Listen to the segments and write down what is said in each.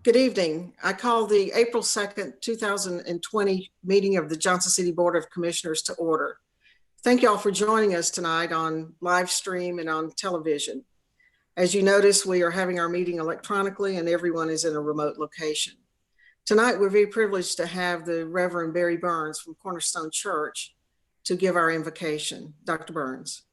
Good evening. I call the April 2nd, 2020 meeting of the Johnson City Board of Commissioners to order. Thank you all for joining us tonight on live stream and on television. As you notice, we are having our meeting electronically and everyone is in a remote location. Tonight, we're very privileged to have the Reverend Barry Burns from Cornerstone Church to give our invocation. Dr. Burns.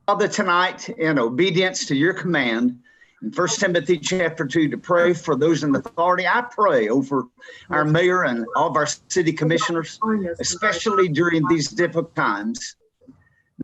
Father, tonight, in obedience to your command, in 1 Timothy chapter 2, to pray for those in authority, I pray over our mayor and all of our city commissioners, especially during these difficult times.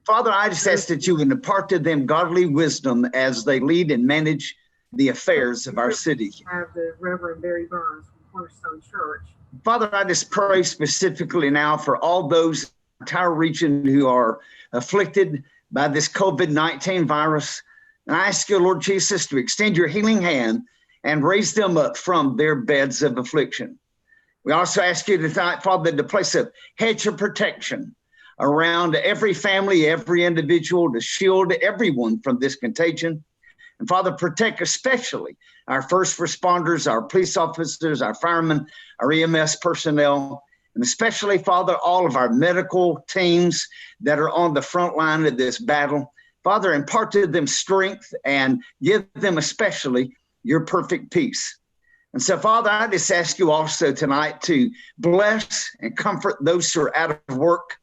Father, I just ask that you would impart to them godly wisdom as they lead and manage the affairs of our city. Have the Reverend Barry Burns from Cornerstone Church. Father, I just pray specifically now for all those in the entire region who are afflicted by this COVID-19 virus. And I ask you, Lord Jesus, to extend your healing hand and raise them up from their beds of affliction. We also ask you tonight, Father, to place a hedge of protection around every family, every individual, to shield everyone from this contagion. And Father, protect especially our first responders, our police officers, our firemen, our EMS personnel, and especially, Father, all of our medical teams that are on the front line of this battle. Father, impart to them strength and give them especially your perfect peace. And so, Father, I just ask you also tonight to bless and comfort those who are out of work.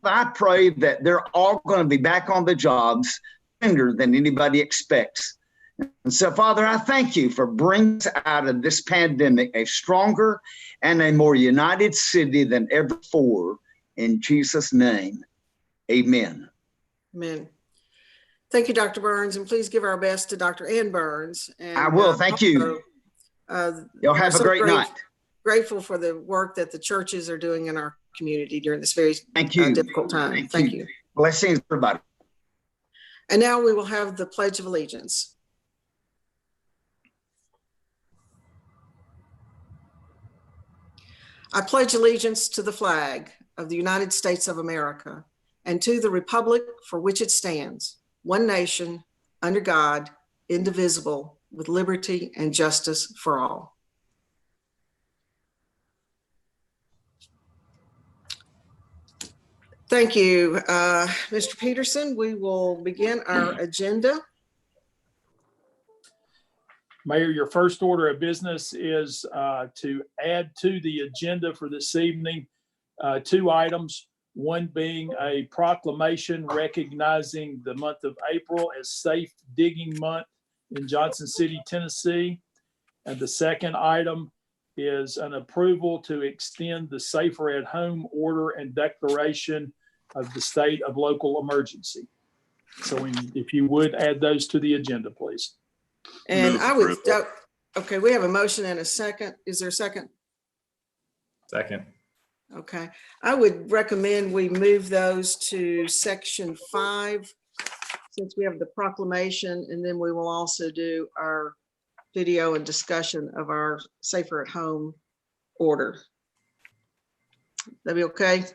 I pray that they're all going to be back on the jobs sooner than anybody expects. And so, Father, I thank you for bringing us out of this pandemic a stronger and a more united city than ever before. In Jesus' name, amen. Amen. Thank you, Dr. Burns, and please give our best to Dr. Ann Burns. And, I will. Thank you. Y'all have a great night. Grateful for the work that the churches are doing in our community during this very difficult time. Thank you. Blessings, everybody. And now we will have the Pledge of Allegiance. I pledge allegiance to the flag of the United States of America and to the republic for which it stands, one nation, under God, indivisible, with liberty and justice for all. Thank you, Mr. Peterson. We will begin our agenda. Mayor, your first order of business is to add to the agenda for this evening 2 items. One being a proclamation recognizing the month of April as Safe Digging Month in Johnson City, Tennessee. And the second item is an approval to extend the Safer at Home order and declaration of the state of local emergency. So if you would add those to the agenda, please. And I would, okay, we have a motion and a second. Is there a second? Second. Okay, I would recommend we move those to section 5 since we have the proclamation, and then we will also do our video and discussion of our Safer at Home order. That be okay?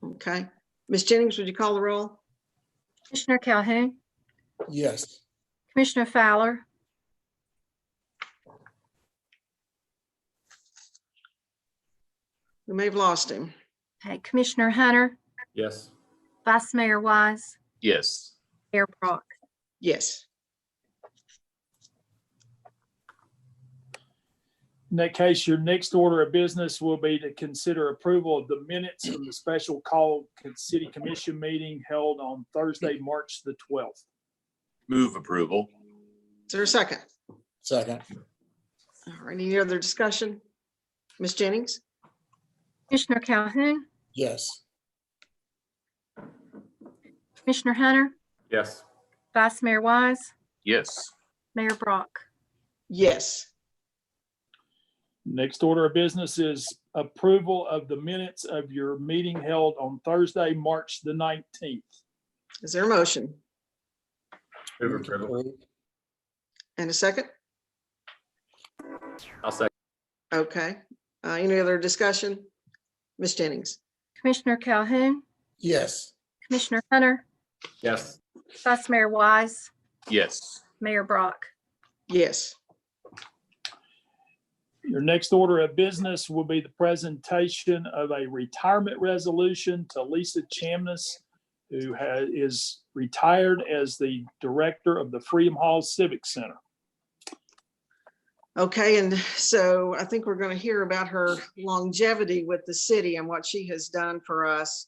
Okay. Ms. Jennings, would you call the roll? Commissioner Calhoun? Yes. Commissioner Fowler? We may have lost him. Okay, Commissioner Hunter? Yes. Vice Mayor Wise? Yes. Mayor Brock? Yes. In that case, your next order of business will be to consider approval of the minutes from the special call city commission meeting held on Thursday, March the 12th. Move approval. Is there a second? Second. All right, any other discussion? Ms. Jennings? Commissioner Calhoun? Yes. Commissioner Hunter? Yes. Vice Mayor Wise? Yes. Mayor Brock? Yes. Next order of business is approval of the minutes of your meeting held on Thursday, March the 19th. Is there a motion? Move approval. And a second? I'll second. Okay. Any other discussion? Ms. Jennings? Commissioner Calhoun? Yes. Commissioner Hunter? Yes. Vice Mayor Wise? Yes. Mayor Brock. Yes. Your next order of business will be the presentation of a retirement resolution to Lisa Chamness, who is retired as the director of the Freedom Hall Civic Center. Okay, and so I think we're going to hear about her longevity with the city and what she has done for us.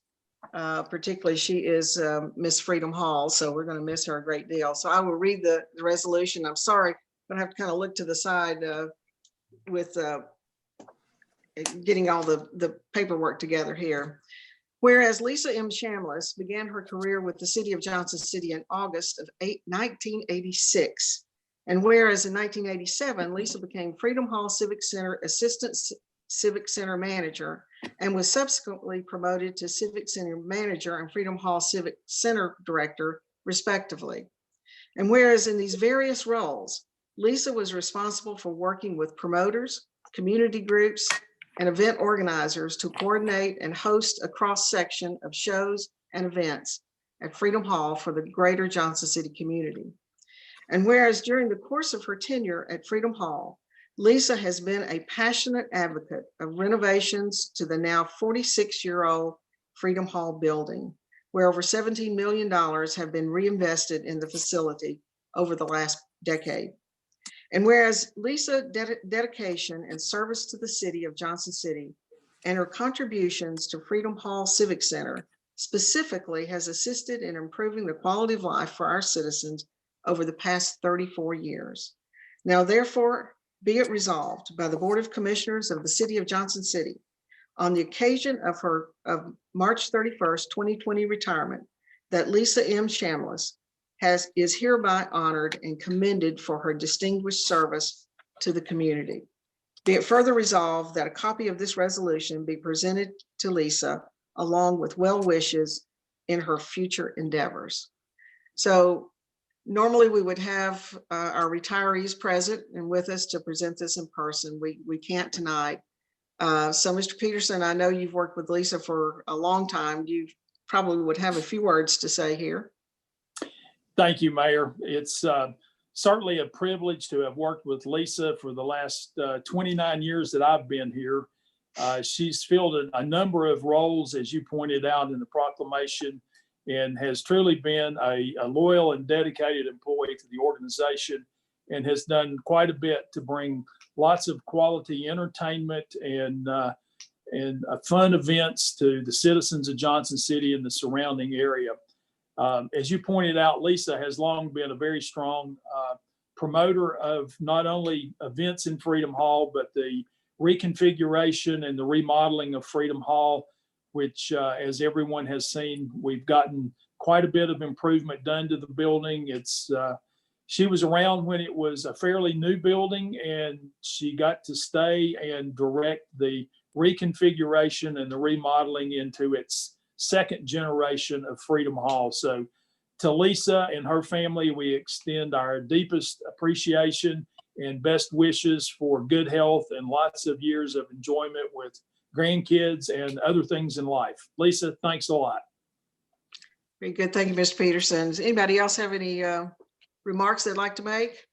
Particularly, she is Miss Freedom Hall, so we're going to miss her a great deal. So I will read the resolution. I'm sorry, I'm going to have to kind of look to the side with getting all the paperwork together here. Whereas Lisa M. Chamness began her career with the city of Johnson City in August of 1986. And whereas in 1987, Lisa became Freedom Hall Civic Center Assistant Civic Center Manager and was subsequently promoted to Civic Center Manager and Freedom Hall Civic Center Director, respectively. And whereas in these various roles, Lisa was responsible for working with promoters, community groups, and event organizers to coordinate and host a cross-section of shows and events at Freedom Hall for the greater Johnson City community. And whereas during the course of her tenure at Freedom Hall, Lisa has been a passionate advocate of renovations to the now 46-year-old Freedom Hall building, where over $17 million have been reinvested in the facility over the last decade. And whereas Lisa's dedication and service to the city of Johnson City and her contributions to Freedom Hall Civic Center specifically has assisted in improving the quality of life for our citizens over the past 34 years. Now, therefore, be it resolved by the Board of Commissioners of the City of Johnson City on the occasion of her March 31st, 2020 retirement, that Lisa M. Chamness is hereby honored and commended for her distinguished service to the community. Be it further resolved that a copy of this resolution be presented to Lisa along with well wishes in her future endeavors. So normally we would have our retirees present and with us to present this in person. We can't tonight. So Mr. Peterson, I know you've worked with Lisa for a long time. You probably would have a few words to say here. Thank you, Mayor. It's certainly a privilege to have worked with Lisa for the last 29 years that I've been here. She's filled a number of roles, as you pointed out in the proclamation, and has truly been a loyal and dedicated employee to the organization and has done quite a bit to bring lots of quality entertainment and fun events to the citizens of Johnson City and the surrounding area. As you pointed out, Lisa has long been a very strong promoter of not only events in Freedom Hall, but the reconfiguration and the remodeling of Freedom Hall, which, as everyone has seen, we've gotten quite a bit of improvement done to the building. She was around when it was a fairly new building, and she got to stay and direct the reconfiguration and the remodeling into its second generation of Freedom Hall. So to Lisa and her family, we extend our deepest appreciation and best wishes for good health and lots of years of enjoyment with grandkids and other things in life. Lisa, thanks a lot. Very good. Thank you, Mr. Peterson. Does anybody else have any remarks they'd like to make?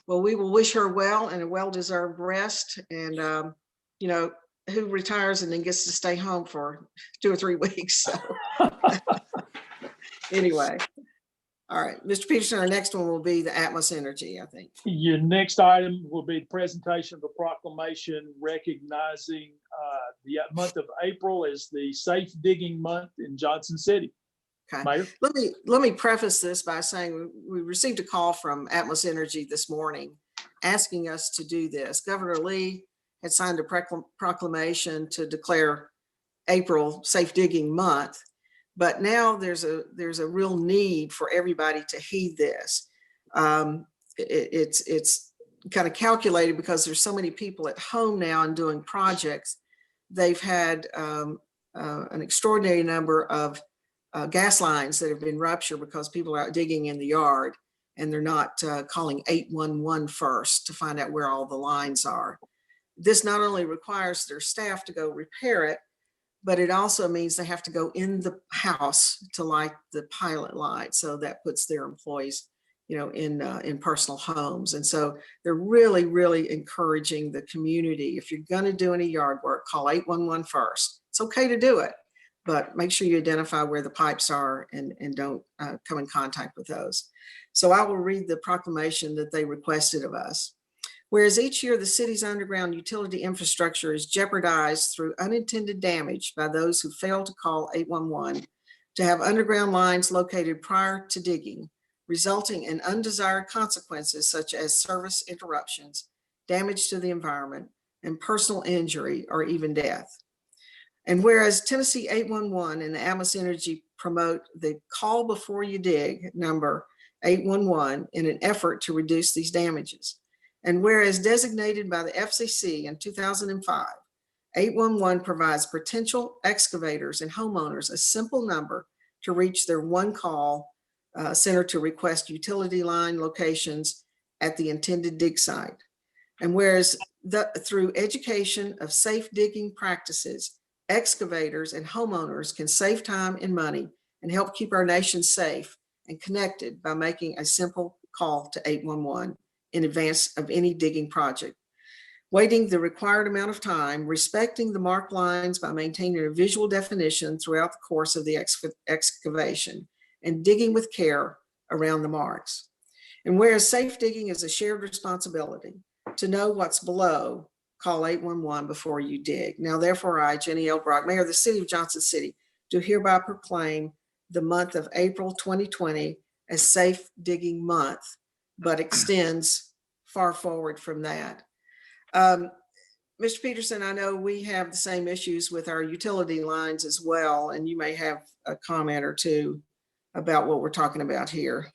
Well, we will wish her well and a well-deserved rest. And, you know, who retires and then gets to stay home for 2 or 3 weeks. So. Anyway, all right, Mr. Peterson, our next one will be the Atmos Energy, I think. Your next item will be the presentation of a proclamation recognizing the month of April as the Safe Digging Month in Johnson City. Okay. Mayor? Let me preface this by saying we received a call from Atmos Energy this morning asking us to do this. Governor Lee had signed a proclamation to declare April Safe Digging Month, but now there's a real need for everybody to heed this. It's kind of calculated because there's so many people at home now and doing projects. They've had an extraordinary number of gas lines that have been ruptured because people are out digging in the yard and they're not calling 811 first to find out where all the lines are. This not only requires their staff to go repair it, but it also means they have to go in the house to light the pilot light. So that puts their employees in personal homes. And so they're really, really encouraging the community. If you're going to do any yard work, call 811 first. It's okay to do it, but make sure you identify where the pipes are and don't come in contact with those. So I will read the proclamation that they requested of us. Whereas each year the city's underground utility infrastructure is jeopardized through unintended damage by those who fail to call 811 to have underground lines located prior to digging, resulting in undesired consequences such as service interruptions, damage to the environment, and personal injury or even death. And whereas Tennessee 811 and the Atmos Energy promote the call before you dig number 811 in an effort to reduce these damages. And whereas designated by the FCC in 2005, 811 provides potential excavators and homeowners a simple number to reach their one call center to request utility line locations at the intended dig site. And whereas through education of safe digging practices, excavators and homeowners can save time and money and help keep our nation safe and connected by making a simple call to 811 in advance of any digging project. Waiting the required amount of time, respecting the marked lines by maintaining a visual definition throughout the course of the excavation, and digging with care around the marks. And whereas safe digging is a shared responsibility, to know what's below, call 811 before you dig. Now, therefore, I, Jenny L. Brock, Mayor of the City of Johnson City, do hereby proclaim the month of April 2020 as Safe Digging Month, but extends far forward from that. Mr. Peterson, I know we have the same issues with our utility lines as well, and you may have a comment or two about what we're talking about here.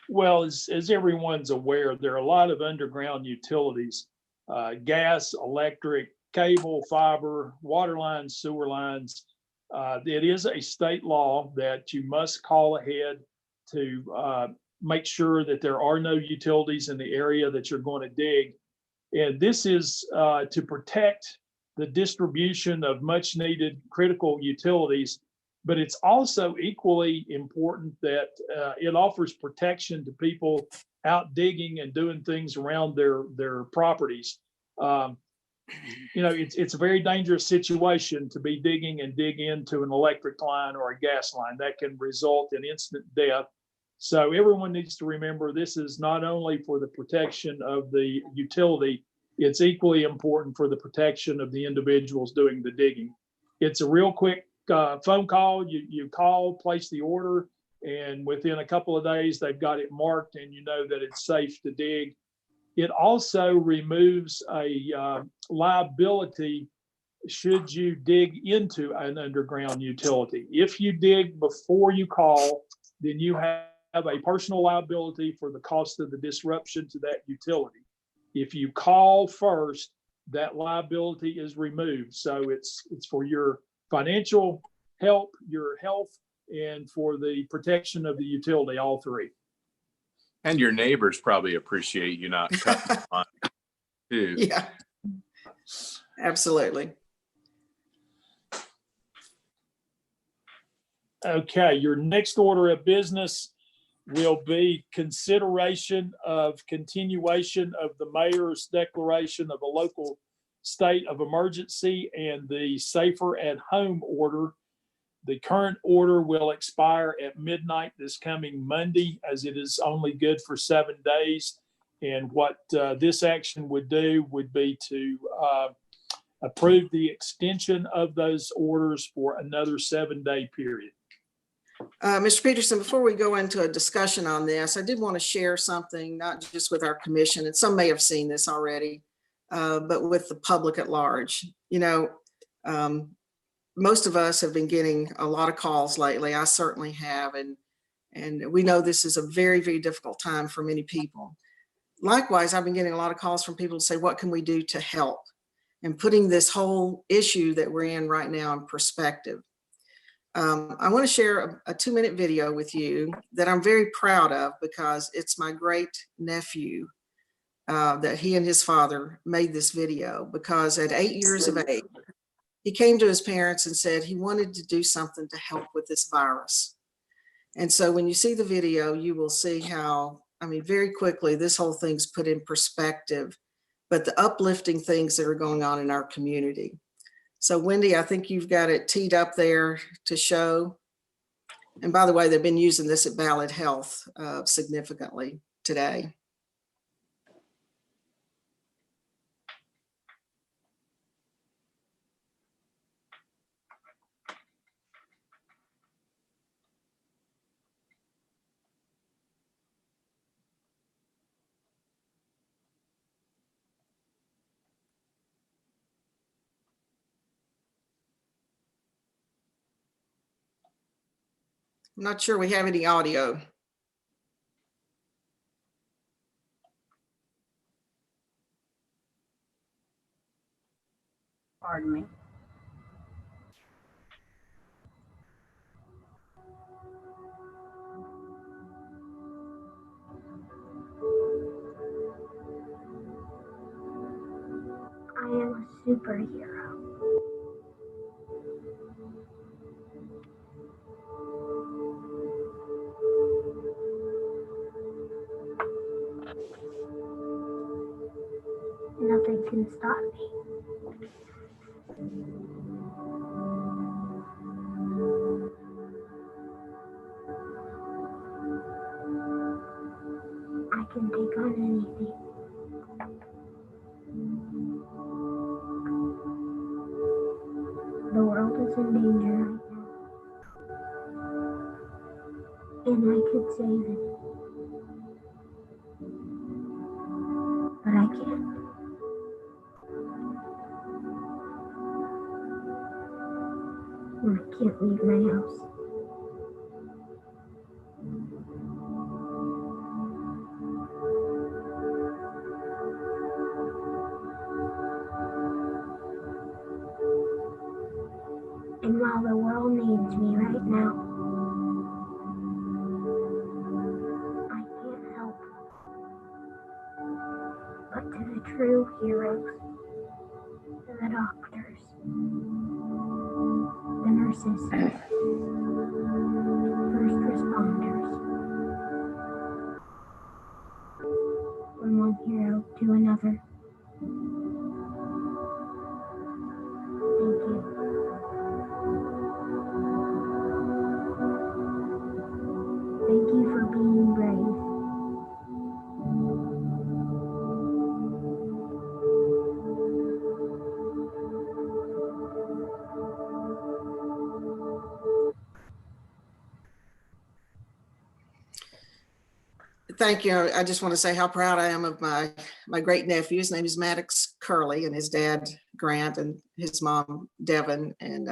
Well, as everyone's aware, there are a lot of underground utilities, gas, electric, cable, fiber, water lines, sewer lines. It is a state law that you must call ahead to make sure that there are no utilities in the area that you're going to dig. And this is to protect the distribution of much needed critical utilities, but it's also equally important that it offers protection to people out digging and doing things around their properties. It's a very dangerous situation to be digging and dig into an electric line or a gas line that can result in instant death. So everyone needs to remember this is not only for the protection of the utility, it's equally important for the protection of the individuals doing the digging. It's a real quick phone call. You call, place the order, and within a couple of days, they've got it marked and you know that it's safe to dig. It also removes a liability should you dig into an underground utility. If you dig before you call, then you have a personal liability for the cost of the disruption to that utility. If you call first, that liability is removed. So it's for your financial help, your health, and for the protection of the utility, all three. And your neighbors probably appreciate you not cutting the line too. Yeah, absolutely. Okay, your next order of business will be consideration of continuation of the mayor's declaration of a local state of emergency and the Safer at Home order. The current order will expire at midnight this coming Monday, as it is only good for 7 days. And what this action would do would be to approve the extension of those orders for another 7-day period. Mr. Peterson, before we go into a discussion on this, I did want to share something, not just with our commission, and some may have seen this already, but with the public at large. Most of us have been getting a lot of calls lately. I certainly have, and we know this is a very, very difficult time for many people. Likewise, I've been getting a lot of calls from people to say, what can we do to help? And putting this whole issue that we're in right now in perspective. I want to share a 2-minute video with you that I'm very proud of because it's my great nephew that he and his father made this video because at 8 years of age, he came to his parents and said he wanted to do something to help with this virus. And so when you see the video, you will see how, I mean, very quickly, this whole thing's put in perspective, but the uplifting things that are going on in our community. So Wendy, I think you've got it teed up there to show. And by the way, they've been using this at Ballad Health significantly today. I'm not sure we have any audio. Pardon me. I am a superhero. Nothing can stop me. I can take on anything. The world is in danger right now. And I could save it. But I can't. And I can't leave my house. And while the world needs me right now, I can't help but to the true heroes, the doctors, the nurses, first responders, from one hero to another. Thank you. Thank you for being brave. Thank you. I just want to say how proud I am of my great nephew. His name is Maddox Curley, and his dad Grant, and his mom Devin. And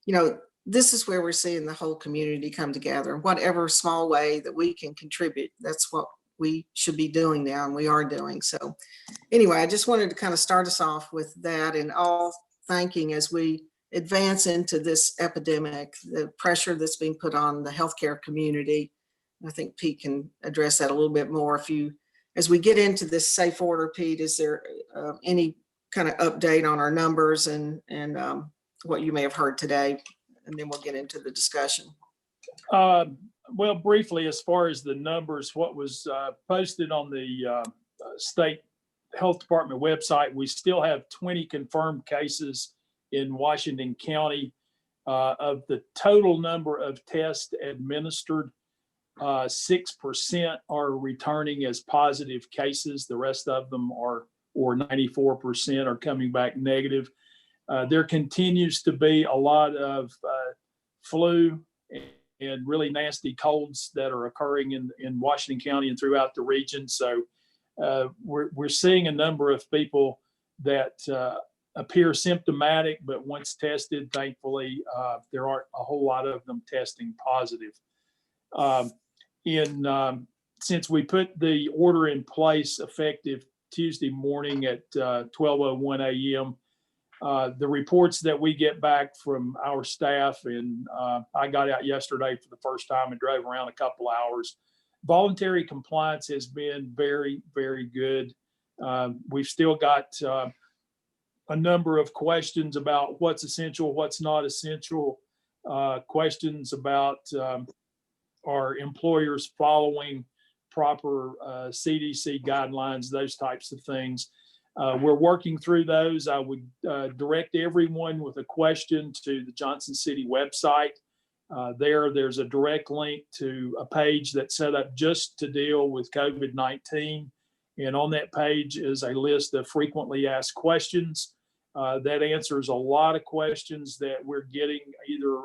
you know, this is where we're seeing the whole community come together. Whatever small way that we can contribute, that's what we should be doing now, and we are doing. So anyway, I just wanted to kind of start us off with that, and all thanking as we advance into this epidemic, the pressure that's being put on the healthcare community. I think Pete can address that a little bit more. If you, as we get into this safe order, Pete, is there any kind of update on our numbers and what you may have heard today? And then we'll get into the discussion. Well, briefly, as far as the numbers, what was posted on the state health department website, we still have 20 confirmed cases in Washington County. Of the total number of tests administered, 6% are returning as positive cases. The rest of them are, or 94%, are coming back negative. There continues to be a lot of flu and really nasty colds that are occurring in Washington County and throughout the region. So we're seeing a number of people that appear symptomatic, but once tested, thankfully, there aren't a whole lot of them testing positive. Since we put the order in place effective Tuesday morning at 12:01 a.m., the reports that we get back from our staff, and I got out yesterday for the first time and drove around a couple hours. Voluntary compliance has been very, very good. We've still got a number of questions about what's essential, what's not essential, questions about are employers following proper CDC guidelines, those types of things. We're working through those. I would direct everyone with a question to the Johnson City website. There's a direct link to a page that's set up just to deal with COVID-19. And on that page is a list of frequently asked questions. That answers a lot of questions that we're getting either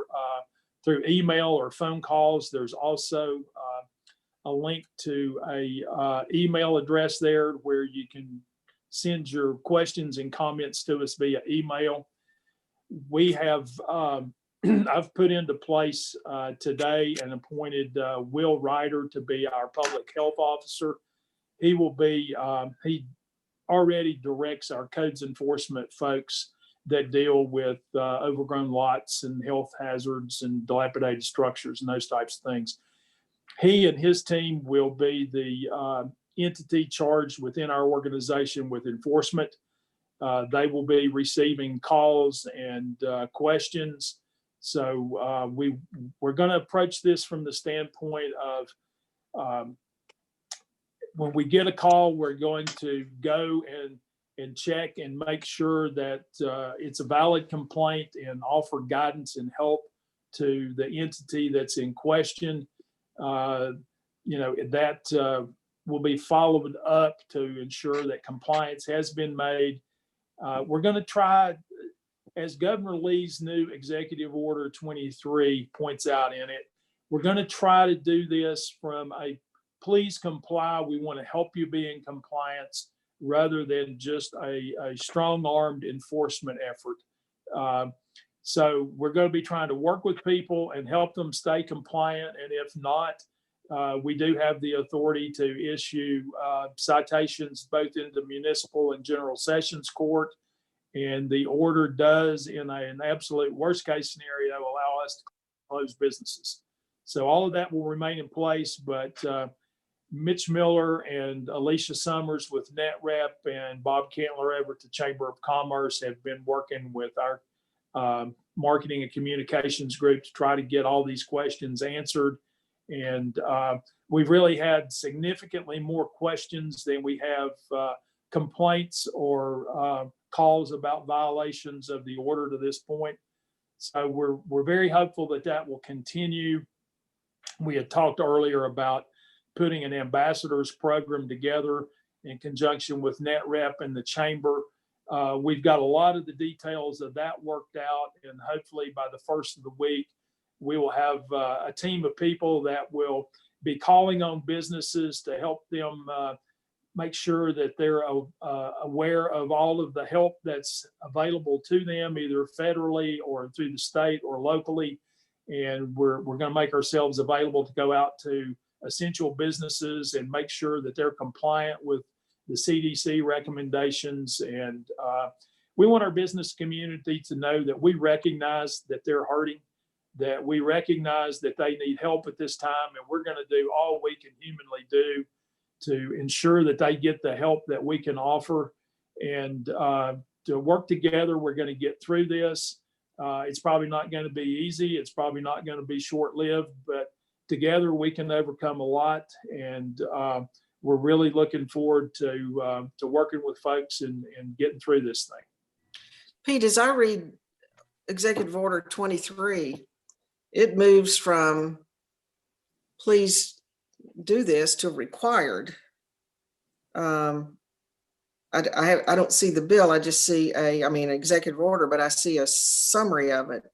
through email or phone calls. There's also a link to a email address there where you can send your questions and comments to us via email. We have, I've put into place today and appointed Will Ryder to be our public health officer. He will be, he already directs our codes enforcement folks that deal with overgrown lots and health hazards and dilapidated structures and those types of things. He and his team will be the entity charged within our organization with enforcement. They will be receiving calls and questions. So we're going to approach this from the standpoint of when we get a call, we're going to go and check and make sure that it's a valid complaint and offer guidance and help to the entity that's in question. That will be followed up to ensure that compliance has been made. We're going to try, as Governor Lee's new Executive Order 23 points out in it, we're going to try to do this from a please comply. We want to help you be in compliance rather than just a strong-armed enforcement effort. So we're going to be trying to work with people and help them stay compliant. And if not, we do have the authority to issue citations both in the municipal and general sessions court. And the order does, in an absolute worst case scenario, allow us to close businesses. So all of that will remain in place, but Mitch Miller and Alicia Summers with NetRep and Bob Cantler over at the Chamber of Commerce have been working with our marketing and communications group to try to get all these questions answered. And we've really had significantly more questions than we have complaints or calls about violations of the order to this point. So we're very hopeful that that will continue. We had talked earlier about putting an ambassadors program together in conjunction with NetRep and the Chamber. We've got a lot of the details of that worked out, and hopefully by the first of the week, we will have a team of people that will be calling on businesses to help them make sure that they're aware of all of the help that's available to them, either federally or through the state or locally. And we're going to make ourselves available to go out to essential businesses and make sure that they're compliant with the CDC recommendations. And we want our business community to know that we recognize that they're hurting, that we recognize that they need help at this time, and we're going to do all we can humanly do to ensure that they get the help that we can offer. And to work together, we're going to get through this. It's probably not going to be easy. It's probably not going to be short-lived, but together we can overcome a lot. And we're really looking forward to working with folks and getting through this thing. Pete, as I read Executive Order 23, it moves from please do this to required. I don't see the bill. I just see an executive order, but I see a summary of it. It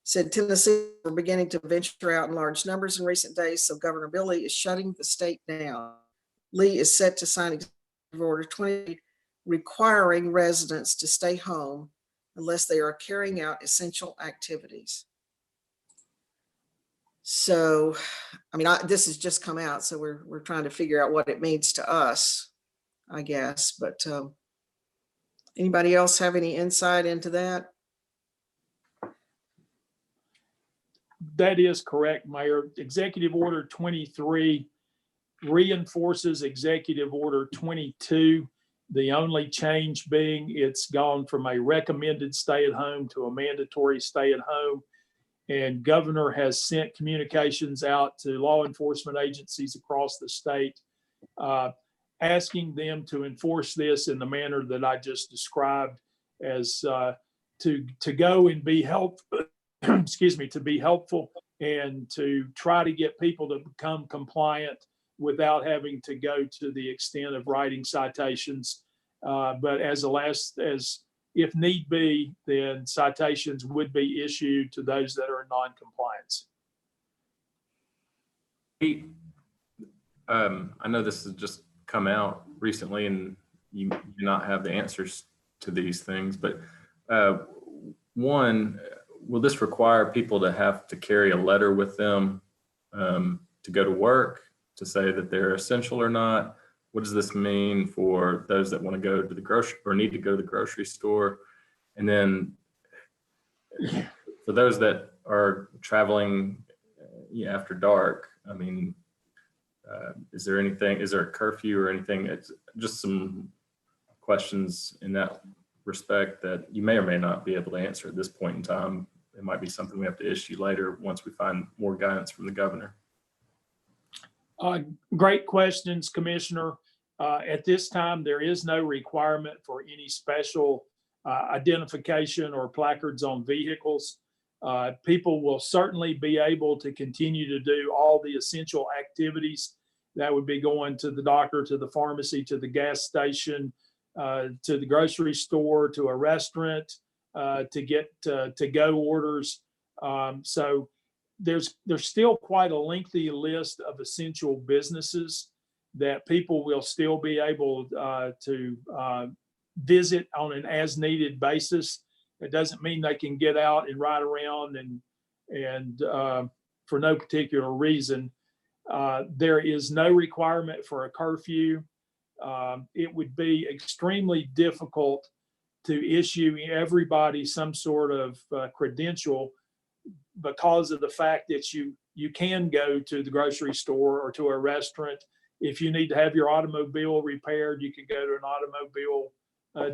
said Tennessee are beginning to venture out in large numbers in recent days, so Governor Bill Lee is shutting the state down. Lee is set to sign Executive Order 20 requiring residents to stay home unless they are carrying out essential activities. So, this has just come out, so we're trying to figure out what it means to us, I guess. But anybody else have any insight into that? That is correct, Mayor. Executive Order 23 reinforces Executive Order 22. The only change being it's gone from a recommended stay at home to a mandatory stay at home. And governor has sent communications out to law enforcement agencies across the state, asking them to enforce this in the manner that I just described, as to go and be helpful, excuse me, to be helpful and to try to get people to become compliant without having to go to the extent of writing citations. But as if need be, then citations would be issued to those that are in non-compliance. Pete, I know this has just come out recently and you do not have the answers to these things, but one, will this require people to have to carry a letter with them to go to work to say that they're essential or not? What does this mean for those that want to go to the grocery or need to go to the grocery store? And then for those that are traveling after dark, I mean, is there a curfew or anything? It's just some questions in that respect that you may or may not be able to answer at this point in time. It might be something we have to issue later once we find more guidance from the governor. Great questions, Commissioner. At this time, there is no requirement for any special identification or placards on vehicles. People will certainly be able to continue to do all the essential activities. That would be going to the doctor, to the pharmacy, to the gas station, to the grocery store, to a restaurant, to get to-go orders. So there's still quite a lengthy list of essential businesses that people will still be able to visit on an as-needed basis. It doesn't mean they can get out and ride around and for no particular reason. There is no requirement for a curfew. It would be extremely difficult to issue everybody some sort of credential because of the fact that you can go to the grocery store or to a restaurant. If you need to have your automobile repaired, you can go to an automobile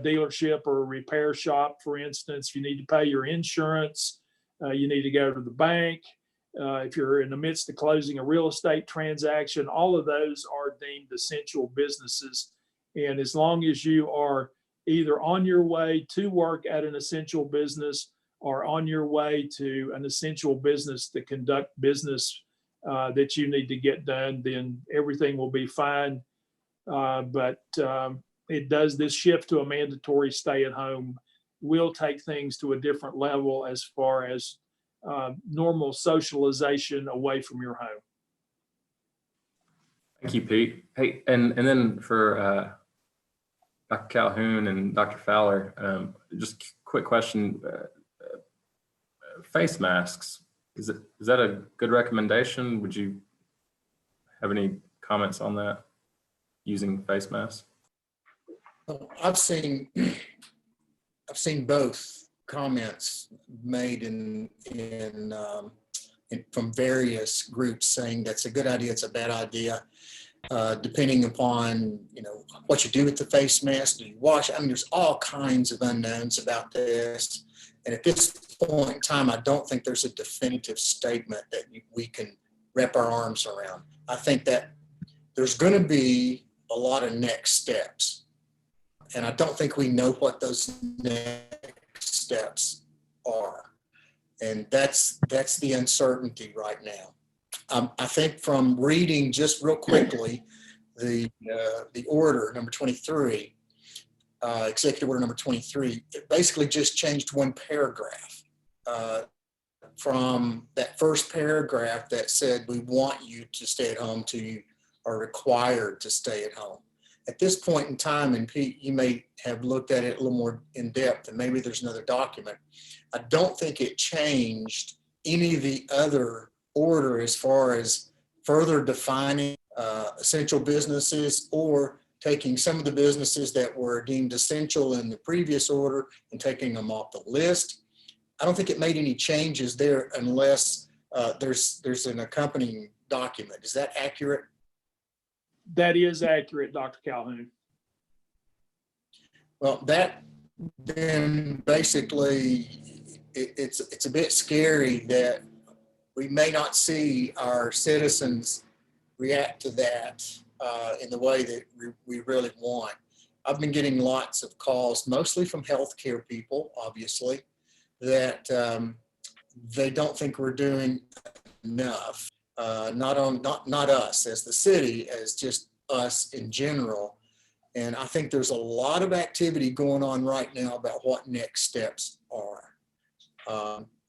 dealership or a repair shop, for instance. If you need to pay your insurance, you need to go to the bank. If you're in the midst of closing a real estate transaction, all of those are deemed essential businesses. And as long as you are either on your way to work at an essential business or on your way to an essential business to conduct business that you need to get done, then everything will be fine. But this shift to a mandatory stay at home will take things to a different level as far as normal socialization away from your home. Thank you, Pete. Hey, and then for Dr. Calhoun and Dr. Fowler, just quick question. Face masks, is that a good recommendation? Would you have any comments on that, using face masks? I've seen both comments made from various groups saying that's a good idea, it's a bad idea, depending upon what you do with the face mask. Do you wash? I mean, there's all kinds of unknowns about this, and at this point in time, I don't think there's a definitive statement that we can wrap our arms around. I think that there's going to be a lot of next steps. And I don't think we know what those next steps are. And that's the uncertainty right now. I think from reading just real quickly the order number 23, executive order number 23, it basically just changed one paragraph from that first paragraph that said we want you to stay at home to you are required to stay at home. At this point in time, and Pete, you may have looked at it a little more in depth, and maybe there's another document. I don't think it changed any of the other order as far as further defining essential businesses or taking some of the businesses that were deemed essential in the previous order and taking them off the list. I don't think it made any changes there unless there's an accompanying document. Is that accurate? That is accurate, Dr. Calhoun. Well, that then basically it's a bit scary that we may not see our citizens react to that in the way that we really want. I've been getting lots of calls, mostly from healthcare people, obviously, that they don't think we're doing enough. Not us as the city, as just us in general. And I think there's a lot of activity going on right now about what next steps are.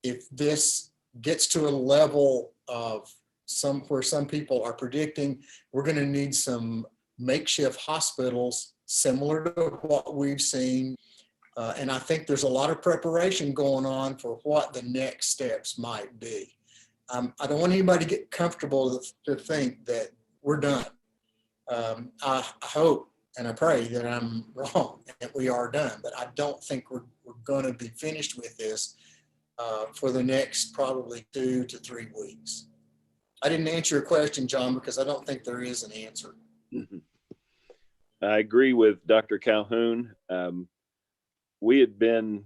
If this gets to a level of where some people are predicting we're going to need some makeshift hospitals similar to what we've seen. And I think there's a lot of preparation going on for what the next steps might be. I don't want anybody to get comfortable to think that we're done. I hope and I pray that I'm wrong, that we are done, but I don't think we're going to be finished with this for the next probably 2 to 3 weeks. I didn't answer your question, John, because I don't think there is an answer. Mm-hmm. I agree with Dr. Calhoun. We had been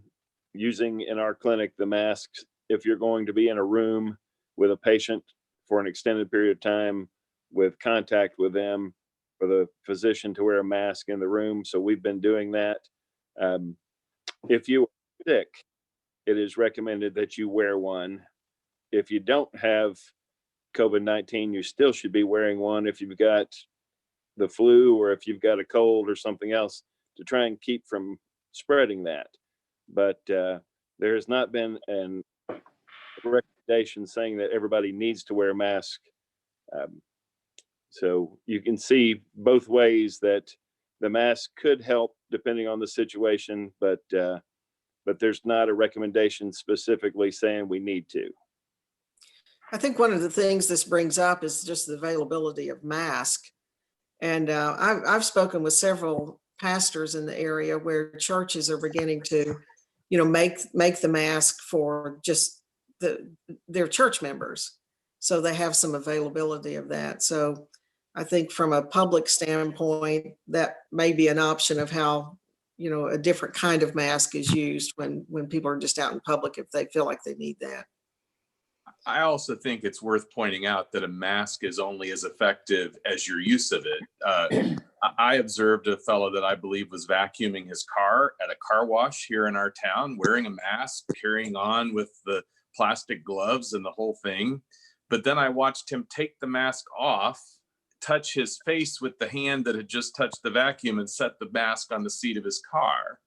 using in our clinic the masks if you're going to be in a room with a patient for an extended period of time with contact with them, for the physician to wear a mask in the room. So we've been doing that. If you are sick, it is recommended that you wear one. If you don't have COVID-19, you still should be wearing one if you've got the flu or if you've got a cold or something else to try and keep from spreading that. But there has not been a recommendation saying that everybody needs to wear a mask. So you can see both ways that the mask could help depending on the situation, but there's not a recommendation specifically saying we need to. I think one of the things this brings up is just the availability of masks. And I've spoken with several pastors in the area where churches are beginning to, make the mask for just their church members. So they have some availability of that. So I think from a public standpoint, that may be an option of how, a different kind of mask is used when people are just out in public if they feel like they need that. I also think it's worth pointing out that a mask is only as effective as your use of it. I observed a fellow that I believe was vacuuming his car at a car wash here in our town, wearing a mask, carrying on with the plastic gloves and the whole thing. But then I watched him take the mask off, touch his face with the hand that had just touched the vacuum and set the mask on the seat of his car.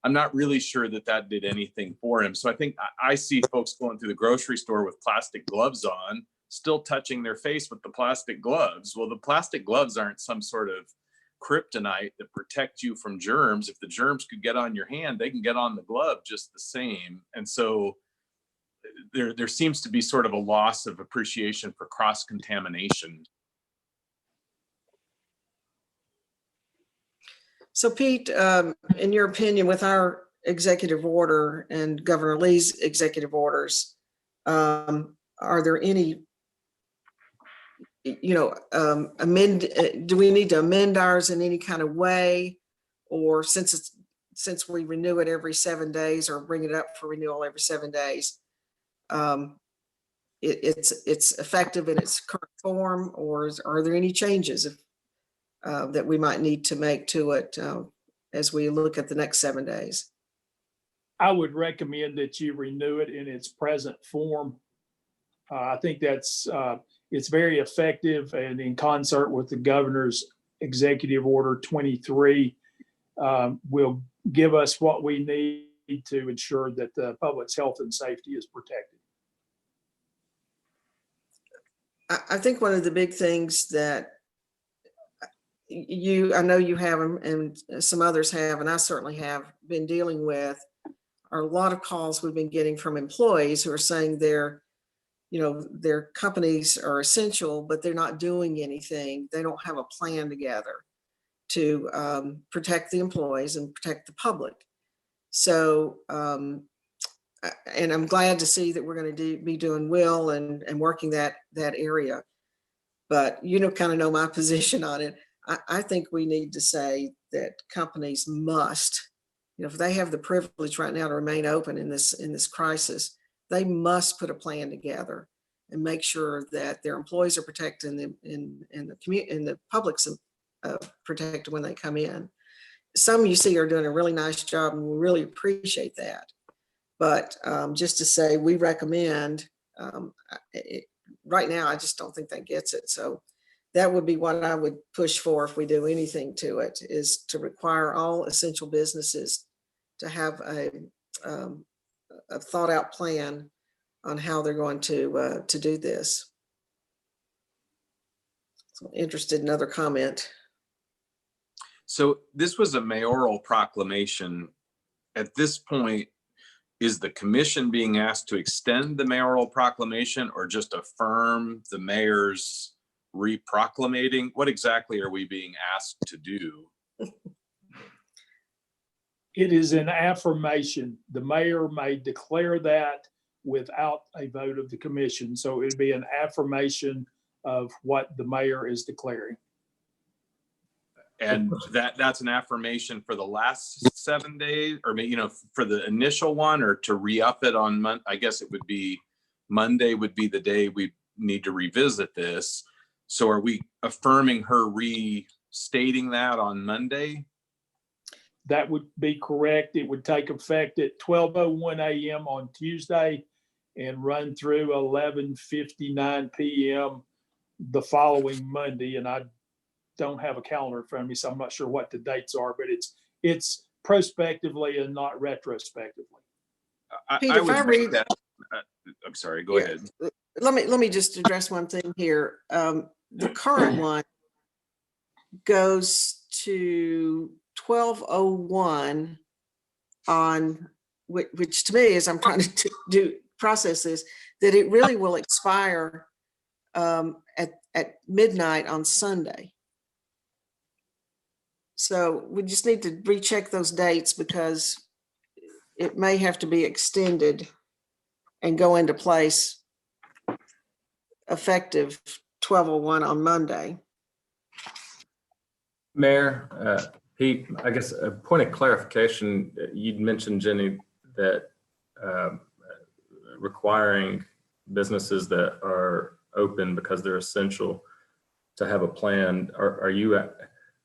I'm not really sure that did anything for him. So I think I see folks going through the grocery store with plastic gloves on, still touching their face with the plastic gloves. Well, the plastic gloves aren't some sort of kryptonite that protect you from germs. If the germs could get on your hand, they can get on the glove just the same. And so there seems to be sort of a loss of appreciation for cross-contamination. So Pete, in your opinion, with our executive order and Governor Lee's executive orders, are there any, do we need to amend ours in any kind of way? Or since we renew it every 7 days or bring it up for renewal every 7 days, it's effective in its current form, or are there any changes that we might need to make to it as we look at the next 7 days? I would recommend that you renew it in its present form. I think that's it's very effective, and in concert with the governor's executive order 23 will give us what we need to ensure that the public's health and safety is protected. I think one of the big things that I know you have, and some others have, and I certainly have been dealing with, are a lot of calls we've been getting from employees who are saying their companies are essential, but they're not doing anything. They don't have a plan together to protect the employees and protect the public. So, and I'm glad to see that we're going to be doing well and working that area. But kind of know my position on it. I think we need to say that companies must if they have the privilege right now to remain open in this crisis, they must put a plan together and make sure that their employees are protected in the community, and the public's protected when they come in. Some you see are doing a really nice job, and we really appreciate that. But just to say, we recommend, right now, I just don't think that gets it. So that would be what I would push for if we do anything to it, is to require all essential businesses to have a thought out plan on how they're going to do this. So interested in other comment. So this was a mayoral proclamation. At this point, is the commission being asked to extend the mayoral proclamation or just affirm the mayor's reproclamating? What exactly are we being asked to do? It is an affirmation. The mayor may declare that without a vote of the commission. So it'd be an affirmation of what the mayor is declaring. And that's an affirmation for the last 7 days, or maybe, for the initial one, or to re-up it on Monday. I guess it would be Monday would be the day we need to revisit this. So are we affirming her restating that on Monday? That would be correct. It would take effect at 12:01 a.m. on Tuesday and run through 11:59 p.m. the following Monday. And I don't have a calendar in front of me, so I'm not sure what the dates are, but it's prospectively and not retrospectively. Peter, if I read that, I'm sorry, go ahead. Let me just address one thing here. The current one goes to 12:01 on which to me, as I'm trying to process this, that it really will expire at midnight on Sunday. So we just need to recheck those dates, because it may have to be extended and go into place effective 12:01 on Monday. Mayor, Pete, I guess a point of clarification, you'd mentioned, Jenny, that requiring businesses that are open because they're essential to have a plan.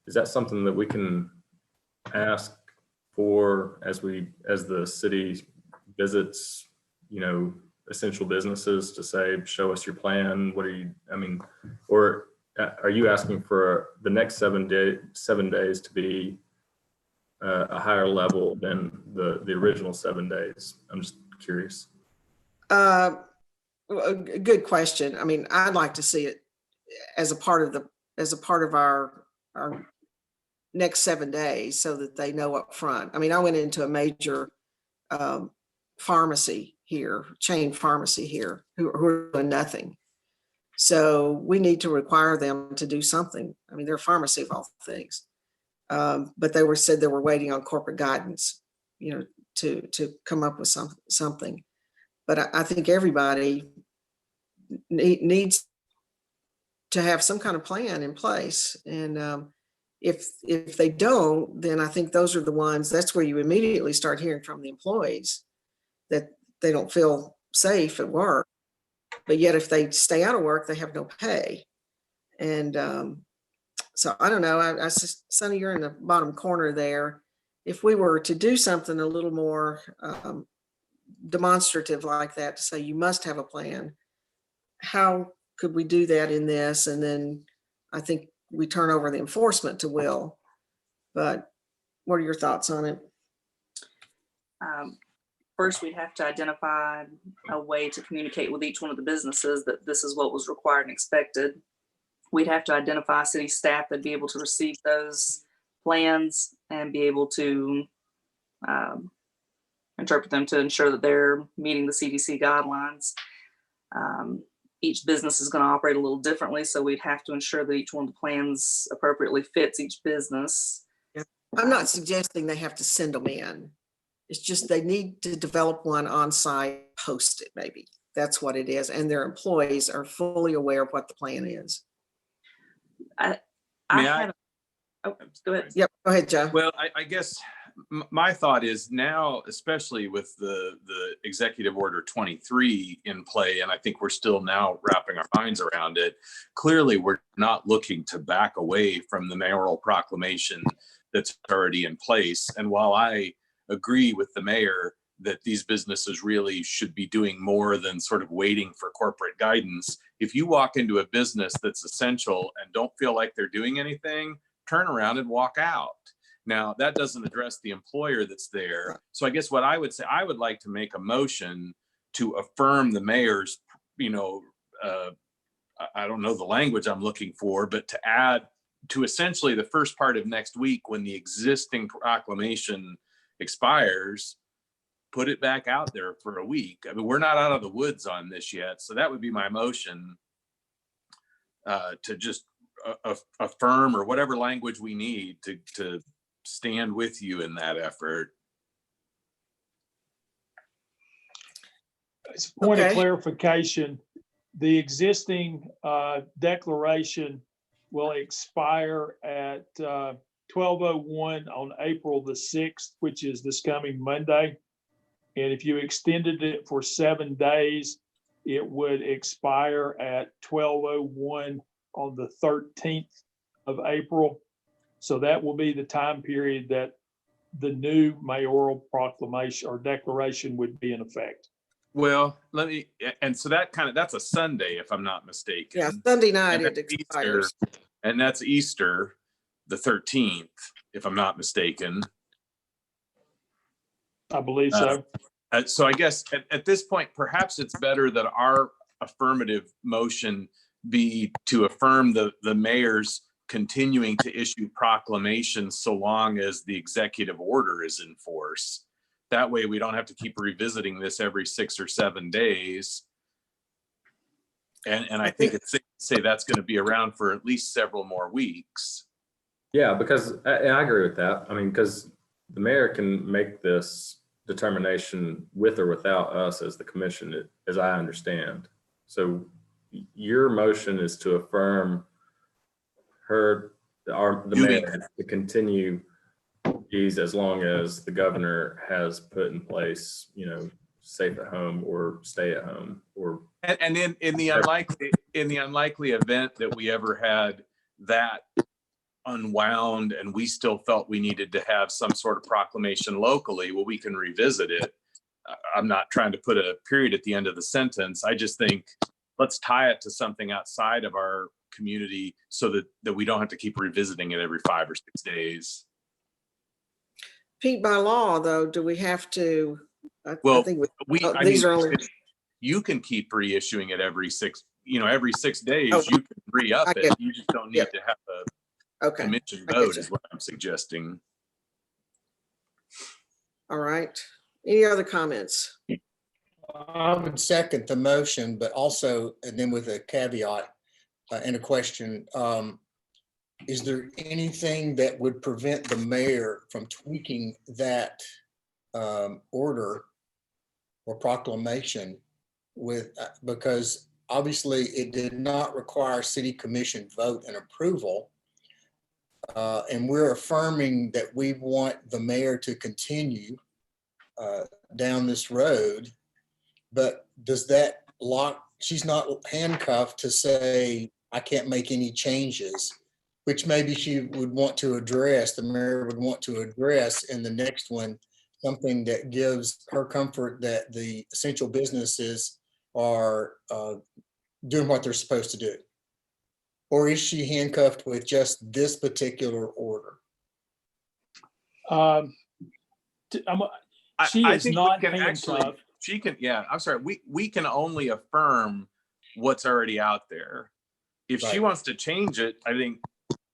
Is that something that we can ask for as the city visits, essential businesses, to say, show us your plan? Or are you asking for the next 7 days to be a higher level than the original 7 days? I'm just curious. A good question. I'd like to see it as a part of our next 7 days, so that they know up front. I went into a major pharmacy here, chain pharmacy here, who are doing nothing. So we need to require them to do something. They're a pharmacy of all things. But they said they were waiting on corporate guidance, to come up with something. But I think everybody needs to have some kind of plan in place. And if they don't, then I think those are the ones, that's where you immediately start hearing from the employees that they don't feel safe at work. But yet if they stay out of work, they have no pay. And so I don't know, Sonny, you're in the bottom corner there. If we were to do something a little more demonstrative like that, to say you must have a plan, how could we do that in this? And then I think we turn over the enforcement to Will. But what are your thoughts on it? First, we'd have to identify a way to communicate with each one of the businesses that this is what was required and expected. We'd have to identify city staff that'd be able to receive those plans and be able to interpret them to ensure that they're meeting the CDC guidelines. Each business is going to operate a little differently, so we'd have to ensure that each one of the plans appropriately fits each business. I'm not suggesting they have to send them in. It's just they need to develop one on site, post it maybe. That's what it is. And their employees are fully aware of what the plan is. Go ahead. Yep, go ahead, Joe. Well, I guess my thought is now, especially with the Executive Order 23 in play, and I think we're still now wrapping our minds around it. Clearly, we're not looking to back away from the Mayoral Proclamation that's already in place. And while I agree with the mayor that these businesses really should be doing more than sort of waiting for corporate guidance, if you walk into a business that's essential and don't feel like they're doing anything, turn around and walk out. Now, that doesn't address the employer that's there. So I guess what I would say, I would like to make a motion to affirm the mayor's, I don't know the language I'm looking for, but to add to essentially the first part of next week when the existing proclamation expires, put it back out there for a week. I mean, we're not out of the woods on this yet. So that would be my motion to just affirm or whatever language we need to stand with you in that effort. As a point of Okay. clarification, the existing declaration will expire at 12:01 on April the 6th, which is this coming Monday. And if you extended it for 7 days, it would expire at 12:01 on the 13th of April. So that will be the time period that the new mayoral proclamation or declaration would be in effect. Well, and so that's a Sunday, if I'm not mistaken. Yeah, Sunday night And it that's expires. And that's Easter, the 13th, if I'm not mistaken. I believe so. So I guess at this point, perhaps it's better that our affirmative motion be to affirm the mayor's continuing to issue proclamations so long as the executive order is in force. That way we don't have to keep revisiting this every 6 or 7 days. And I think it's safe to say that's going to be around for at least several more weeks. Yeah, because I agree with that. I mean, because the mayor can make this determination with or without us as the commission, as I understand. So your motion is to affirm the mayor to continue these as long as the governor has put in place, safe at home or stay at home, or and in the unlikely event that we ever had that unwound and we still felt we needed to have some sort of proclamation locally, well, we can revisit it. I'm not trying to put a period at the end of the sentence. I just think let's tie it to something outside of our community so that we don't have to keep revisiting it every 5 or 6 days. Pete, by law though, do we have to? I think these are only. You can keep reissuing it every 6 days. Oh, you can re-up it. You just don't need to have a commission vote is what I'm suggesting. All right. Any other comments? I would second the motion, but also, and then with a caveat and a question, is there anything that would prevent the mayor from tweaking that order or proclamation because obviously it did not require city commission vote and approval. And we're affirming that we want the mayor to continue down this road, but does that lock, she's not handcuffed to say, I can't make any changes, which maybe she would want to address, the mayor would want to address in the next one, something that gives her comfort that the essential businesses are doing what they're supposed to do. Or is she handcuffed with just this particular order? She is not handcuffed. She can, yeah, I'm sorry. We can only affirm what's already out there. If she wants to change it, I think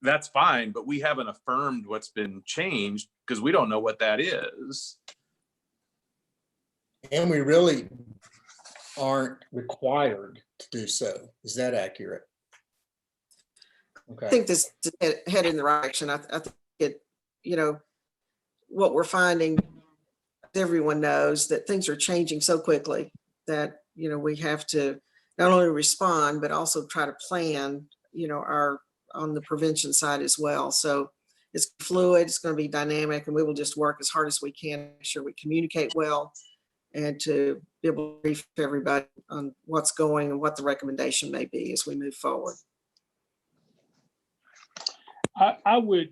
that's fine, but we haven't affirmed what's been changed because we don't know what that is. And we really aren't required to do so. Is that accurate? Okay. I think this is head in the right direction. I think it, what we're finding, everyone knows that things are changing so quickly that, we have to not only respond, but also try to plan, on the prevention side as well. So It's fluid, it's going to be dynamic, and we will just work as hard as we can to make sure we communicate well and to be able to brief everybody on what's going and what the recommendation may be as we move forward. I would,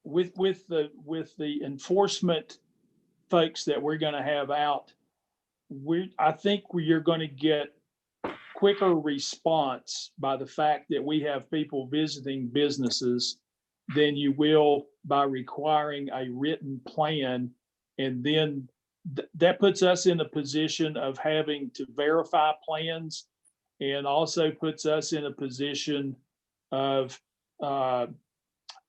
with the enforcement folks that we're going to have out, I think you're going to get quicker response by the fact that we have people visiting businesses than you will by requiring a written plan. And then that puts us in a position of having to verify plans, and also puts us in a position of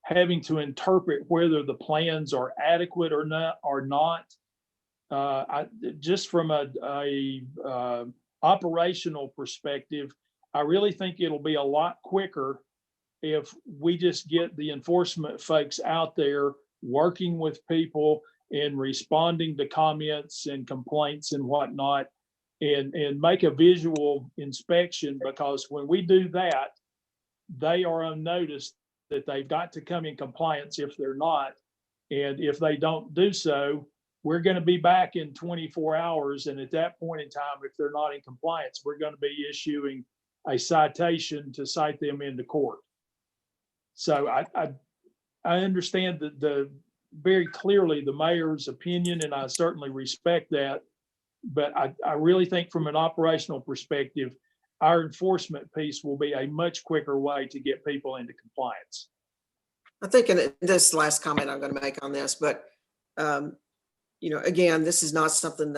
having to interpret whether the plans are adequate or not. Just from a operational perspective, I really think it'll be a lot quicker if we just get the enforcement folks out there working with people and responding to comments and complaints and whatnot, and make a visual inspection, because when we do that, they are on notice that they've got to come in compliance if they're not. And if they don't do so, we're going to be back in 24 hours. And at that point in time, if they're not in compliance, we're going to be issuing a citation to cite them into court. So I understand the very clearly the mayor's opinion, and I certainly respect that. But I really think from an operational perspective, our enforcement piece will be a much quicker way to get people into compliance. I think, and this last comment I'm going to make on this, but again, this is not something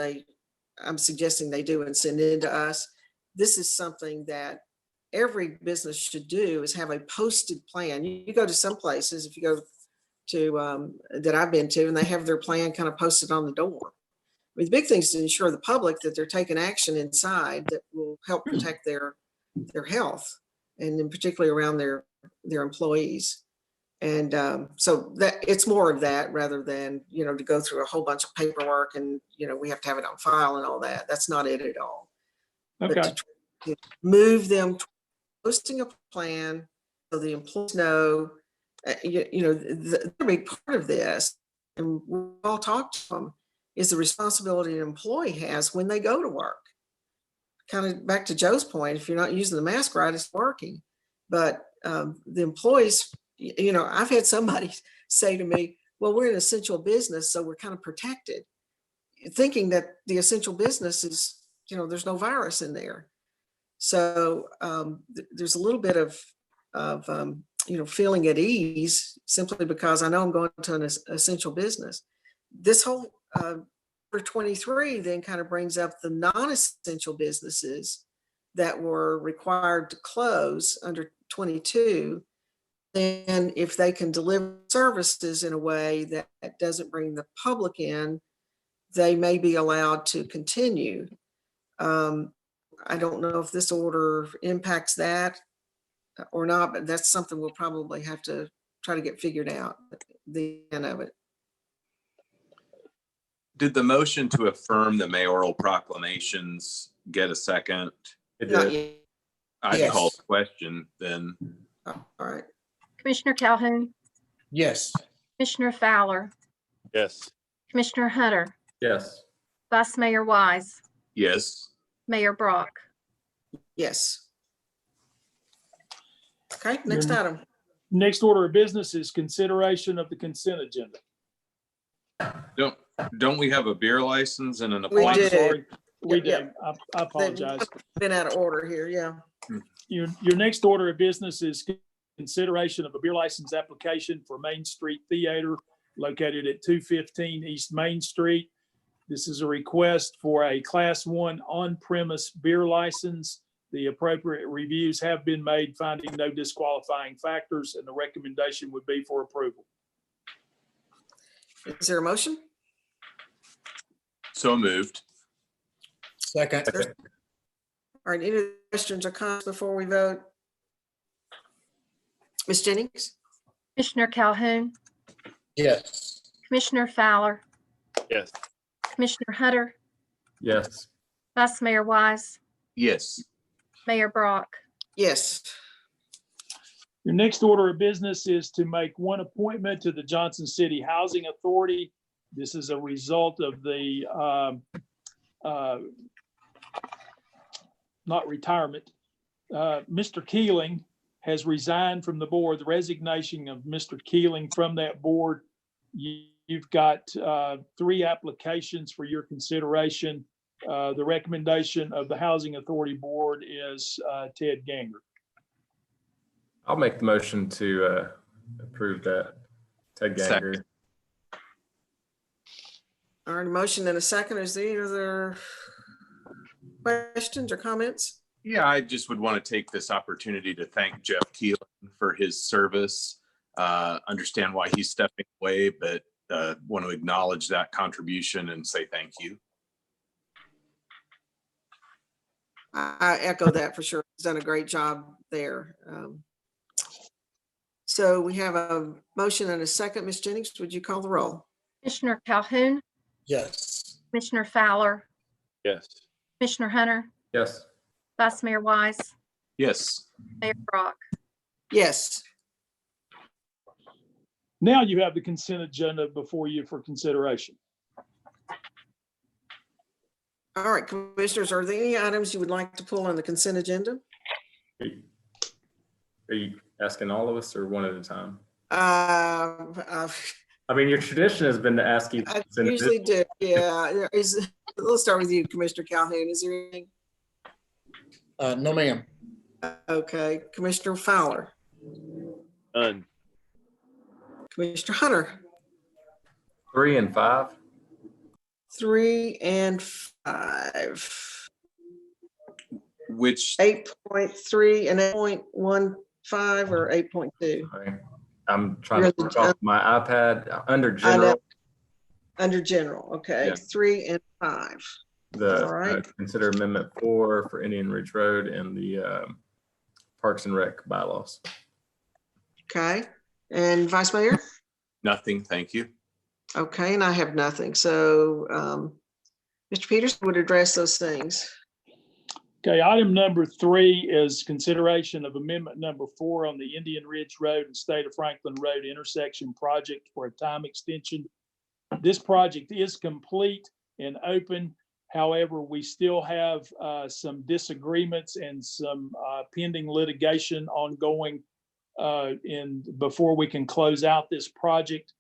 I'm suggesting they do and send in to us. This is something that every business should do, is have a posted plan. You go to some places, if you go to, that I've been to, and they have their plan kind of posted on the door. I mean, the big thing is to ensure the public that they're taking action inside that will help protect their health, and in particularly around their employees. And so that it's more of that rather than, to go through a whole bunch of paperwork and, we have to have it on file and all that. That's not it at all. Okay. But to move them to posting a plan so the employees know, the big part of this, and we all talk to them, is the responsibility an employee has when they go to work. Kind of back to Joe's point, if you're not using the mask right, it's working. But the employees, I've had somebody say to me, well, we're an essential business, so we're kind of protected, thinking that the essential business is, there's no virus in there. So there's a little bit of feeling at ease simply because I know I'm going to an essential business. This whole for 23 then kind of brings up the non-essential businesses that were required to close under 22. And if they can deliver services in a way that doesn't bring the public in, they may be allowed to continue. I don't know if this order impacts that or not, but that's something we'll probably have to try to get figured out at the end of it. Did the motion to affirm the mayoral proclamations get a second? It Not did. yet. I'd Yes. call the question then. All right. Commissioner Calhoun, Yes. Commissioner Fowler, Yes. Commissioner Hunter, Yes. Vice Mayor Wise, Yes. Mayor Brock. Yes. Okay, next item. Next order of business is consideration of the consent agenda. Don't we have a beer license and an We Oh, I'm do. appointment? sorry. We Yep, do. I apologize. Been out of order here, yeah. Your next order of business is consideration of a beer license application for Main Street Theater located at 215 East Main Street. This is a request for a Class 1 on-premise beer license. The appropriate reviews have been made, finding no disqualifying factors, and the recommendation would be for approval. Is there a motion? So moved. Second. All right, any questions or comments before we vote? Ms. Jennings? Commissioner Calhoun, Yes. Commissioner Fowler, Yes. Commissioner Hunter, Yes. Vice Mayor Wise, Yes. Mayor Brock. Yes. Your next order of business is to make one appointment to the Johnson City Housing Authority. This is a result of the, not retirement. Mr. Keeling has resigned from the board. The resignation of Mr. Keeling from that board. You've got 3 applications for your consideration. The recommendation of the Housing Authority Board is Ted Ganger. I'll make the motion to approve that. Ted Ganger. Second. All right, a motion and a second. Is there any other questions or comments? Yeah, I just would want to take this opportunity to thank Jeff Keelan for his service. Understand why he's stepping away, but want to acknowledge that contribution and say thank you. I echo that for sure. He's done a great job there. So we have a motion and a second. Ms. Jennings, would you call the roll? Commissioner Calhoun, Yes. Commissioner Fowler, Yes. Commissioner Hunter, Yes. Vice Mayor Wise, Yes. Mayor Brock. Yes. Now you have the consent agenda before you for consideration. All right, commissioners, are there any items you would like to pull on the consent agenda? Are you asking all of us or one at a time? I I mean, your tradition has been to ask you. usually do, yeah. Let's start with you, Commissioner Calhoun. Is there anything? No, ma'am. Okay, Commissioner Fowler, None. Commissioner Hunter, 3 and 5. 3 and 5. Which 8.3 and 8.15 or 8.2? Okay. I'm trying to work off my iPad under general. Under general, okay, Yeah. 3 and 5. The All right. consider amendment 4 for Indian Ridge Road and the Parks and Rec bylaws. Okay, and Vice Mayor? nothing, thank you. Okay, and I have nothing. So Mr. Peters would address those things. Okay, item number 3 is consideration of amendment number 4 on the Indian Ridge Road and State of Franklin Road intersection project for a time extension. This project is complete and open. However, we still have some disagreements and some pending litigation ongoing before we can close out this project.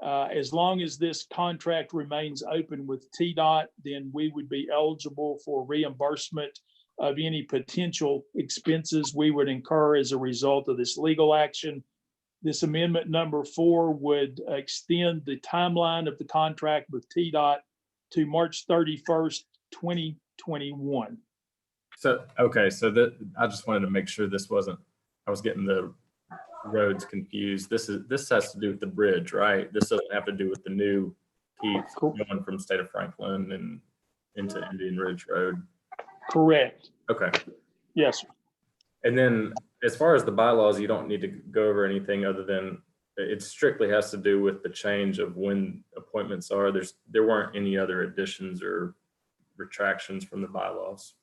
As long as this contract remains open with TDOT, then we would be eligible for reimbursement of any potential expenses we would incur as a result of this legal action. This amendment number 4 would extend the timeline of the contract with TDOT to March 31st, 2021. So, okay, so that I just wanted to make sure this wasn't, I was getting the roads confused. This has to do with the bridge, right? This doesn't have to do with the new piece going from State of Franklin and into Indian Ridge Road. Correct. Okay. Yes, sir. And then as far as the bylaws, you don't need to go over anything other than it strictly has to do with the change of when appointments are. There weren't any other additions or retractions from the bylaws.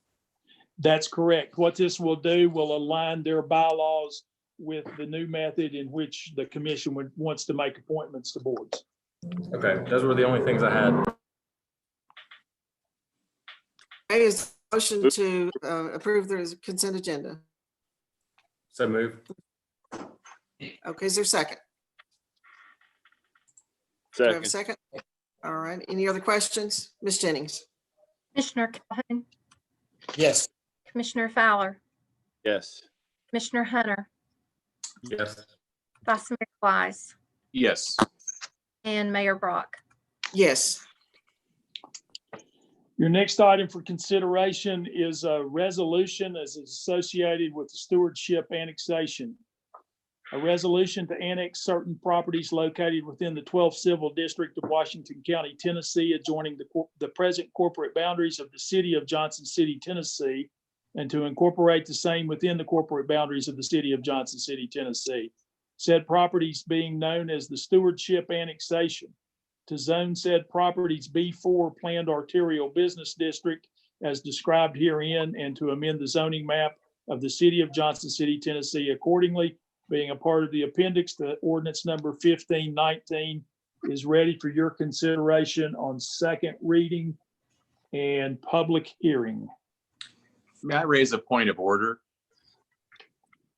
That's correct. What this will do will align their bylaws with the new method in which the commission wants to make appointments to boards. Okay, those were the only things I had. Okay, is motion to approve the consent agenda? So move. Okay, is there a second? Do I have a Second. second? All right, any other questions? Ms. Jennings? Commissioner Calhoun, Yes. Commissioner Fowler, Yes. Commissioner Hunter, Yes. Vice Mayor Wise, Yes. and Mayor Brock. Yes. Your next item for consideration is a resolution as associated with the stewardship annexation. A resolution to annex certain properties located within the 12th Civil District of Washington County, Tennessee, adjoining the present corporate boundaries of the city of Johnson City, Tennessee, and to incorporate the same within the corporate boundaries of the city of Johnson City, Tennessee. Said properties being known as the stewardship annexation, to zone said properties B4 Planned Arterial Business District as described herein, and to amend the zoning map of the city of Johnson City, Tennessee accordingly, being a part of the appendix to ordinance number 1519 is ready for your consideration on second reading and public hearing. May I raise a point of order?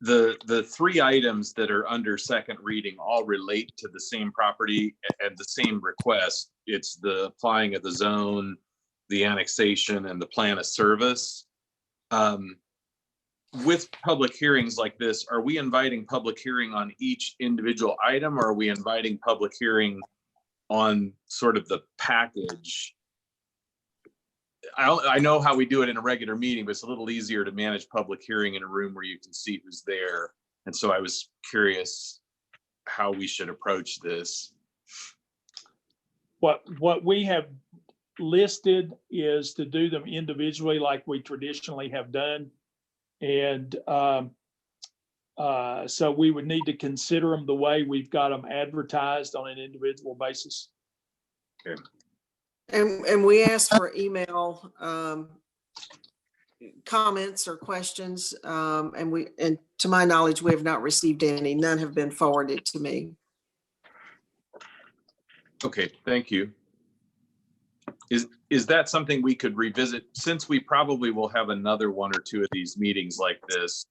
The three items that are under second reading all relate to the same property and the same request. It's the applying of the zone, the annexation, and the plan of service. With public hearings like this, are we inviting public hearing on each individual item, or are we inviting public hearing on sort of the package? I know how we do it in a regular meeting, but it's a little easier to manage public hearing in a room where you can see who's there. And so I was curious how we should approach this. What we have listed is to do them individually like we traditionally have done. And so we would need to consider them the way we've got them advertised on an individual basis. Okay. And we asked for email comments or questions, and to my knowledge, we have not received any. None have been forwarded to me. Okay, thank you. Is that something we could revisit, since we probably will have another one or two of these meetings like this?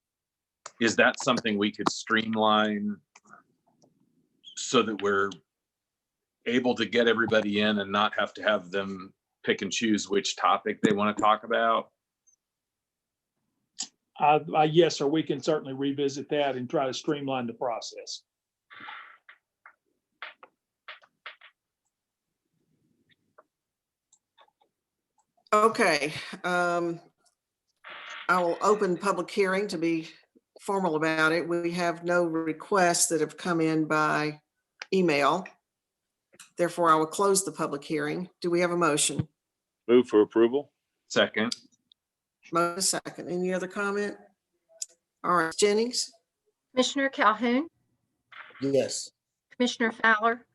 Is that something we could streamline so that we're able to get everybody in and not have to have them pick and choose which topic they want to talk about? Yes, sir, we can certainly revisit that and try to streamline the process. Okay. I will open public hearing to be formal about it. We have no requests that have come in by email. Therefore, I will close the public hearing. Do we have a motion? Move for approval. Second. Motion second. Any other comment? All right, Jennings? Commissioner Calhoun, Yes. Commissioner Fowler,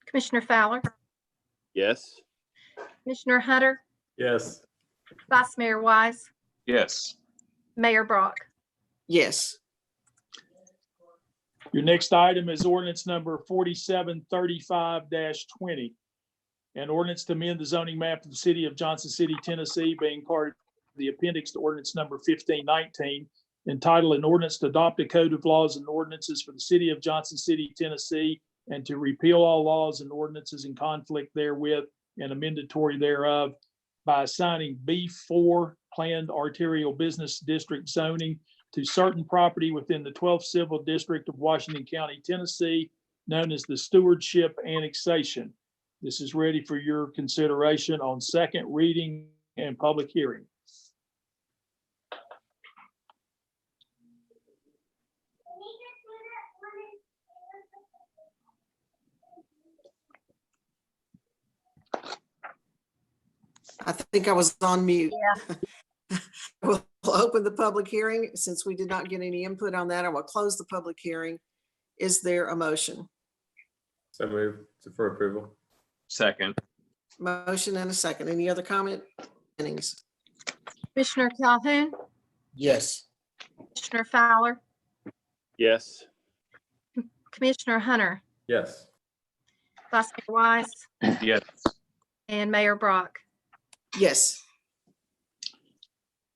Commissioner Fowler, Yes. Commissioner Hunter, Yes. Vice Mayor Wise, Yes. Mayor Brock. Yes. Your next item is ordinance number 4735-20. An ordinance to amend the zoning map of the city of Johnson City, Tennessee, being part of the appendix to ordinance number 1519, entitled an ordinance to adopt a code of laws and ordinances for the city of Johnson City, Tennessee, and to repeal all laws and ordinances in conflict therewith and amendatory thereof by assigning B4 planned arterial business district zoning to certain property within the 12th Civil District of Washington County, Tennessee, known as the Stewardship Annexation. This is ready for your consideration on second reading and public hearing. I think I was on mute. Yeah. We'll open the public hearing. Since we did not get any input on that, I will close the public hearing. Is there a motion? So move for approval. Second. Motion and a second. Any other comment? Jennings? Commissioner Calhoun, Yes. Commissioner Fowler, Yes. Commissioner Hunter, Yes. Vice Mayor Wise, Yes. and Mayor Brock. Yes.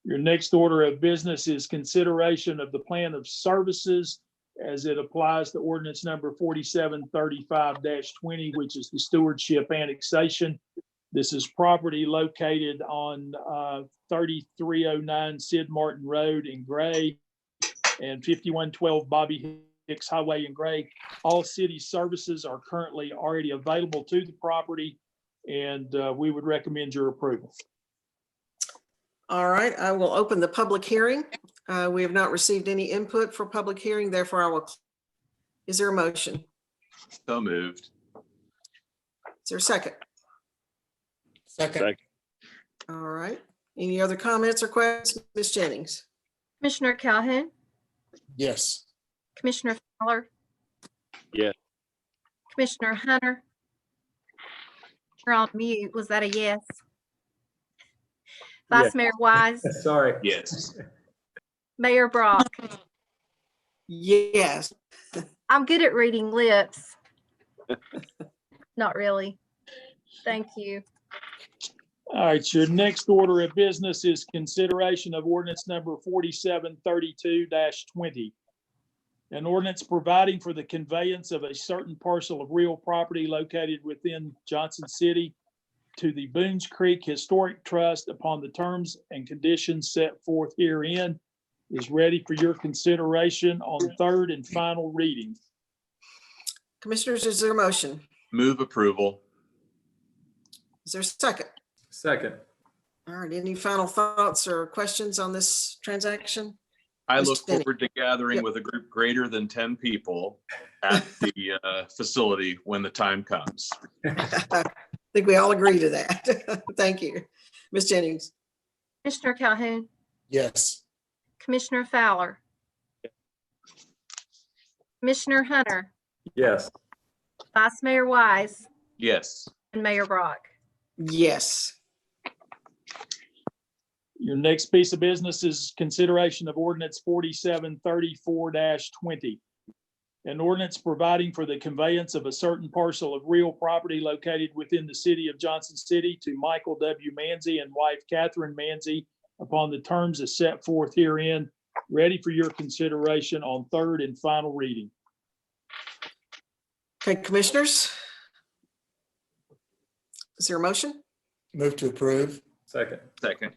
Your next order of business is consideration of the plan of services as it applies to ordinance number 4735-20, which is the stewardship annexation. This is property located on 3309 Sid Martin Road in Gray and 5112 Bobby Hicks Highway in Gray. All city services are currently already available to the property, and we would recommend your approval. All right, I will open the public hearing. We have not received any input for public hearing, therefore I will. Is there a motion? So moved. Is there a second? Second. Second. All right. Any other comments or questions? Ms. Jennings? Commissioner Calhoun, Yes. Commissioner Fowler. Yes. Commissioner Hunter. You're on mute. Was that a yes? Vice Yes. Mayor Wise, Sorry. Yes. Mayor Brock. Yes. I'm good at reading lips. Not really. Thank you. All right, your next order of business is consideration of ordinance number 4732-20. An ordinance providing for the conveyance of a certain parcel of real property located within Johnson City to the Boones Creek Historic Trust upon the terms and conditions set forth herein is ready for your consideration on third and final reading. Commissioners, is there a motion? Move approval. Is there a second? Second. All right, any final thoughts or questions on this transaction? I Mr. look Denny. forward to gathering Yep. with a group greater than 10 people at the facility when the time comes. I think we all agree to that. Thank you. Ms. Jennings? Commissioner Calhoun, Yes. Commissioner Fowler, Commissioner Hunter, Yes. Vice Mayor Wise, Yes. and Mayor Brock. Yes. Your next piece of business is consideration of ordinance 4734-20. An ordinance providing for the conveyance of a certain parcel of real property located within the city of Johnson City to Michael W. Manzi and wife Catherine Manzi upon the terms as set forth herein, ready for your consideration on third and final reading. Okay, commissioners? Is there a motion? Move to approve. Second. Second.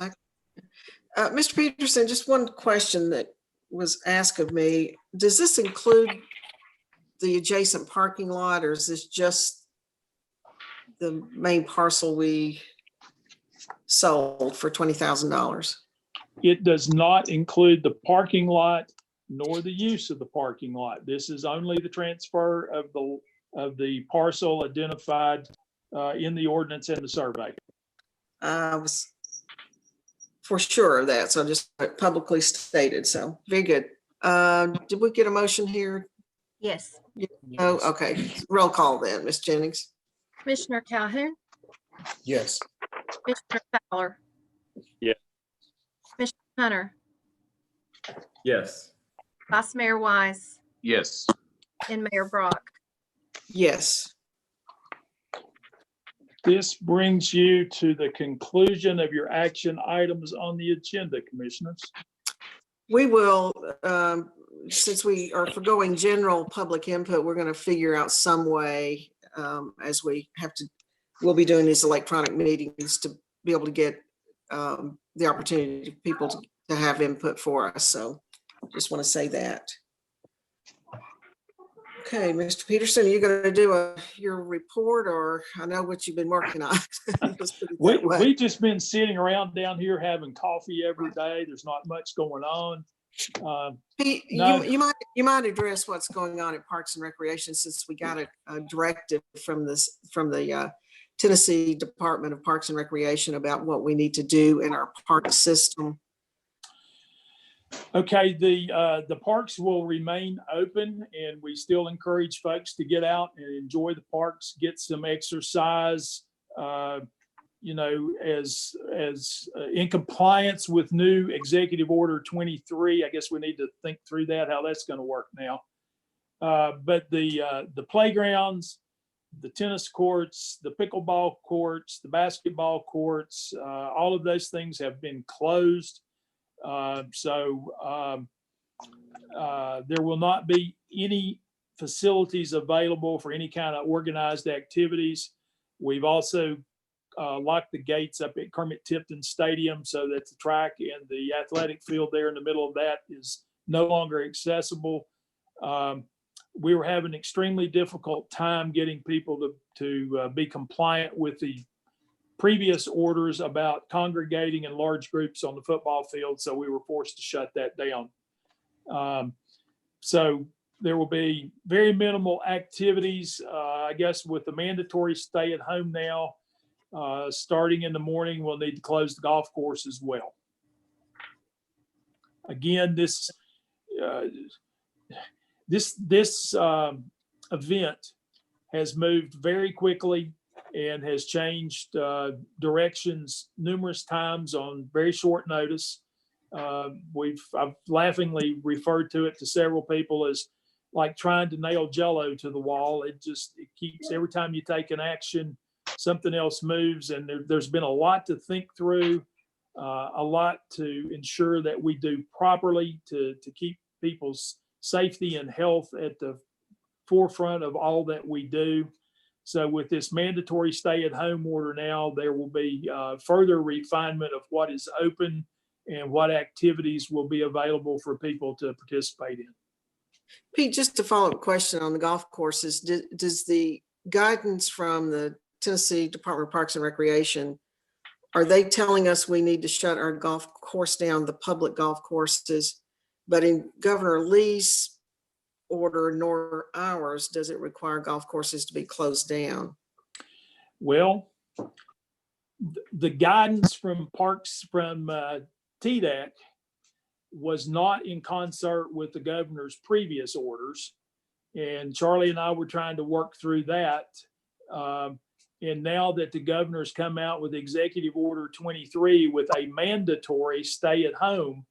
Mr. Peterson, just one question that was asked of me. Does this include the adjacent parking lot, or is this just the main parcel we sold for $20,000? It does not include the parking lot nor the use of the parking lot. This is only the transfer of the parcel identified in the ordinance and the survey. I was for sure of that, so just publicly stated, so very good. Did we get a motion here? Yes. Oh, okay, roll call then, Ms. Jennings. Commissioner Calhoun, Yes. Commissioner Fowler. Yeah. Commissioner Hunter, Yes. Vice Mayor Wise, Yes. and Mayor Brock. Yes. This brings you to the conclusion of your action items on the agenda, commissioners. We will, since we are forgoing general public input, we're going to figure out some way as we have to, we'll be doing these electronic meetings to be able to get the opportunity for people to have input for us. So just want to say that. Okay, Mr. Peterson, are you going to do your report, or I know what you've been working on? Let's put it that way. We've just been sitting around down here having coffee every day. There's not much going on. Pete, No. you might address what's going on at Parks and Recreation, since we got a directive from the Tennessee Department of Parks and Recreation about what we need to do in our park system. Okay, the parks will remain open, and we still encourage folks to get out and enjoy the parks, get some exercise, you know, as in compliance with new Executive Order 23. I guess we need to think through that, how that's going to work now. But the playgrounds, the tennis courts, the pickleball courts, the basketball courts, all of those things have been closed. So there will not be any facilities available for any kind of organized activities. We've also locked the gates up at Kermit Tipton Stadium so that the track and the athletic field there in the middle of that is no longer accessible. We were having an extremely difficult time getting people to be compliant with the previous orders about congregating in large groups on the football field, so we were forced to shut that down. So there will be very minimal activities, I guess, with the mandatory stay at home now. Starting in the morning, we'll need to close the golf course as well. Again, this event has moved very quickly and has changed directions numerous times on very short notice. I've laughingly referred to it to several people as like trying to nail Jello to the wall. It keeps, every time you take an action, something else moves, and there's been a lot to think through, a lot to ensure that we do properly to keep people's safety and health at the forefront of all that we do. So with this mandatory stay-at-home order now, there will be further refinement of what is open and what activities will be available for people to participate in. Pete, just a follow-up question on the golf courses. Does the guidance from the Tennessee Department of Parks and Recreation, are they telling us we need to shut our golf course down, the public golf courses? But in Governor Lee's order, nor ours, does it require golf courses to be closed down? Well, the guidance from TDEC was not in concert with the governor's previous orders. And Charlie and I were trying to work through that. And now that the governor's come out with Executive Order 23 with a mandatory stay at home,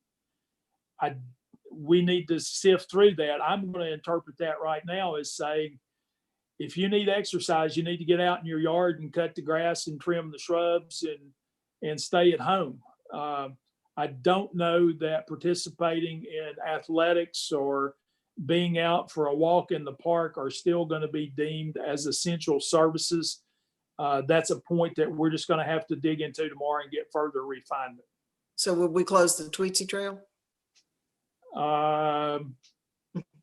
we need to sift through that. I'm going to interpret that right now as saying, if you need exercise, you need to get out in your yard and cut the grass and trim the shrubs and stay at home. I don't know that participating in athletics or being out for a walk in the park are still going to be deemed as essential services. That's a point that we're just going to have to dig into tomorrow and get further refinement. So would we close the Tweetsie Trail?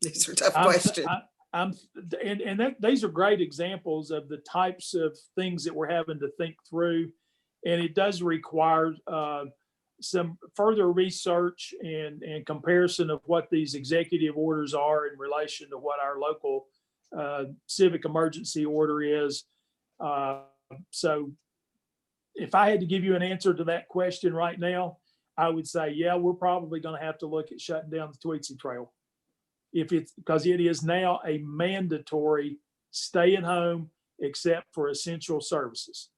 These are tough questions. These are great examples of the types of things that we're having to think through. And it does require some further research and comparison of what these executive orders are in relation to what our local civic emergency order is. So if I had to give you an answer to that question right now, I would say, yeah, we're probably going to have to look at shutting down the Tweetsie Trail. Because it is now a mandatory stay at home except for essential services.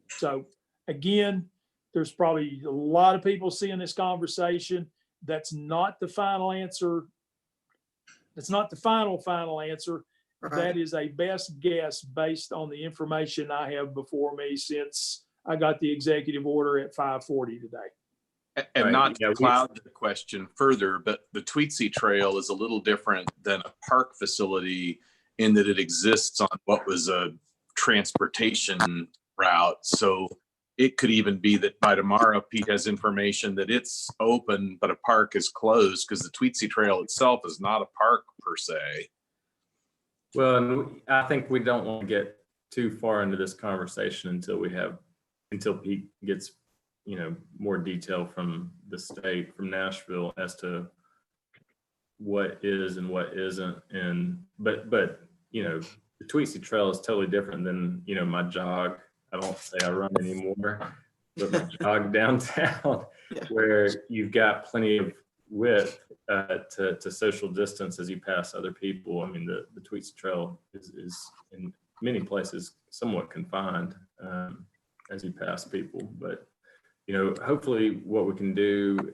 So again, there's probably a lot of people seeing this conversation. That's not the final answer. It's not the final answer. Right. That is a best guess based on the information I have before me since I got the executive order at 5:40 today. And Right. not Yeah, to cloud the question further, but the Tweetsie Trail is a little different than a park facility in that it exists on what was a transportation route. So it could even be that by tomorrow, Pete has information that it's open, but a park is closed because the Tweetsie Trail itself is not a park per se. Well, and I think we don't want to get too far into this conversation until Pete gets, more detail from the state, from Nashville, as to what is and what isn't. But the Tweetsie Trail is totally different than, my jog. I don't say I run anymore, but my jog downtown, where you've got plenty of width to social distance as you pass other people. I mean, the Tweetsie Trail is in many places somewhat confined as you pass people. But, hopefully what we can do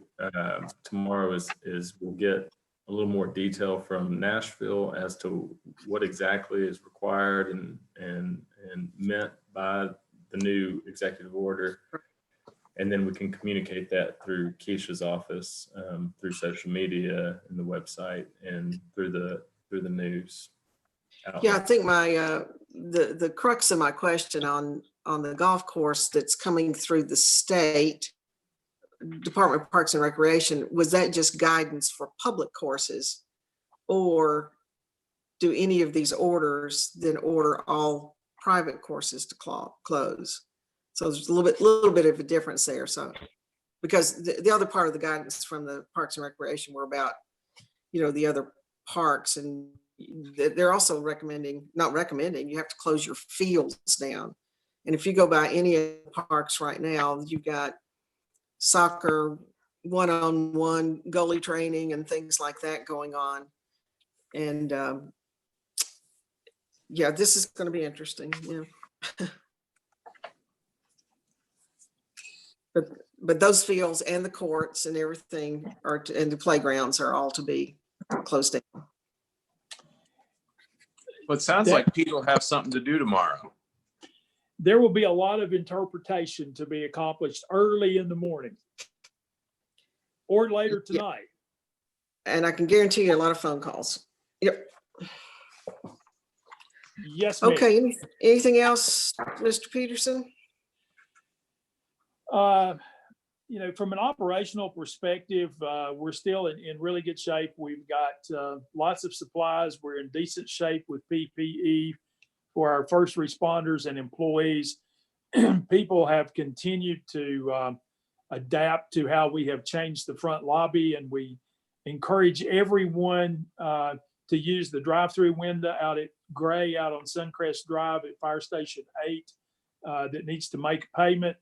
tomorrow is we'll get a little more detail from Nashville as to what exactly is required and meant by the new executive order. And then we can communicate that through Keisha's office, through social media and the website, and through the news outlet. Yeah, I think the crux of my question on the golf course that's coming through the state Department of Parks and Recreation, was that just guidance for public courses, or do any of these orders then order all private courses to close? So there's a little bit of a difference there. So, because the other part of the guidance from the Parks and Recreation were about, the other parks, and they're also not recommending, you have to close your fields down. And if you go by any of the parks right now, you've got soccer, one-on-one goalie training and things like that going on. And this is going to be interesting. Yeah. But but those fields and the courts and everything and the playgrounds are all to be closed down. Well, it sounds like Pete will have something to do tomorrow. There will be a lot of interpretation to be accomplished early in the morning or later tonight. And I can guarantee you a lot of phone calls. Yep. Yes, ma'am. Okay, anything else, Mr. Peterson? You know, from an operational perspective, we're still in really good shape. We've got lots of supplies. We're in decent shape with PPE for our first responders and employees. People have continued to adapt to how we have changed the front lobby, and we encourage everyone to use the drive-through window out at Gray, out on Suncrest Drive at Fire Station 8 that needs to make a payment.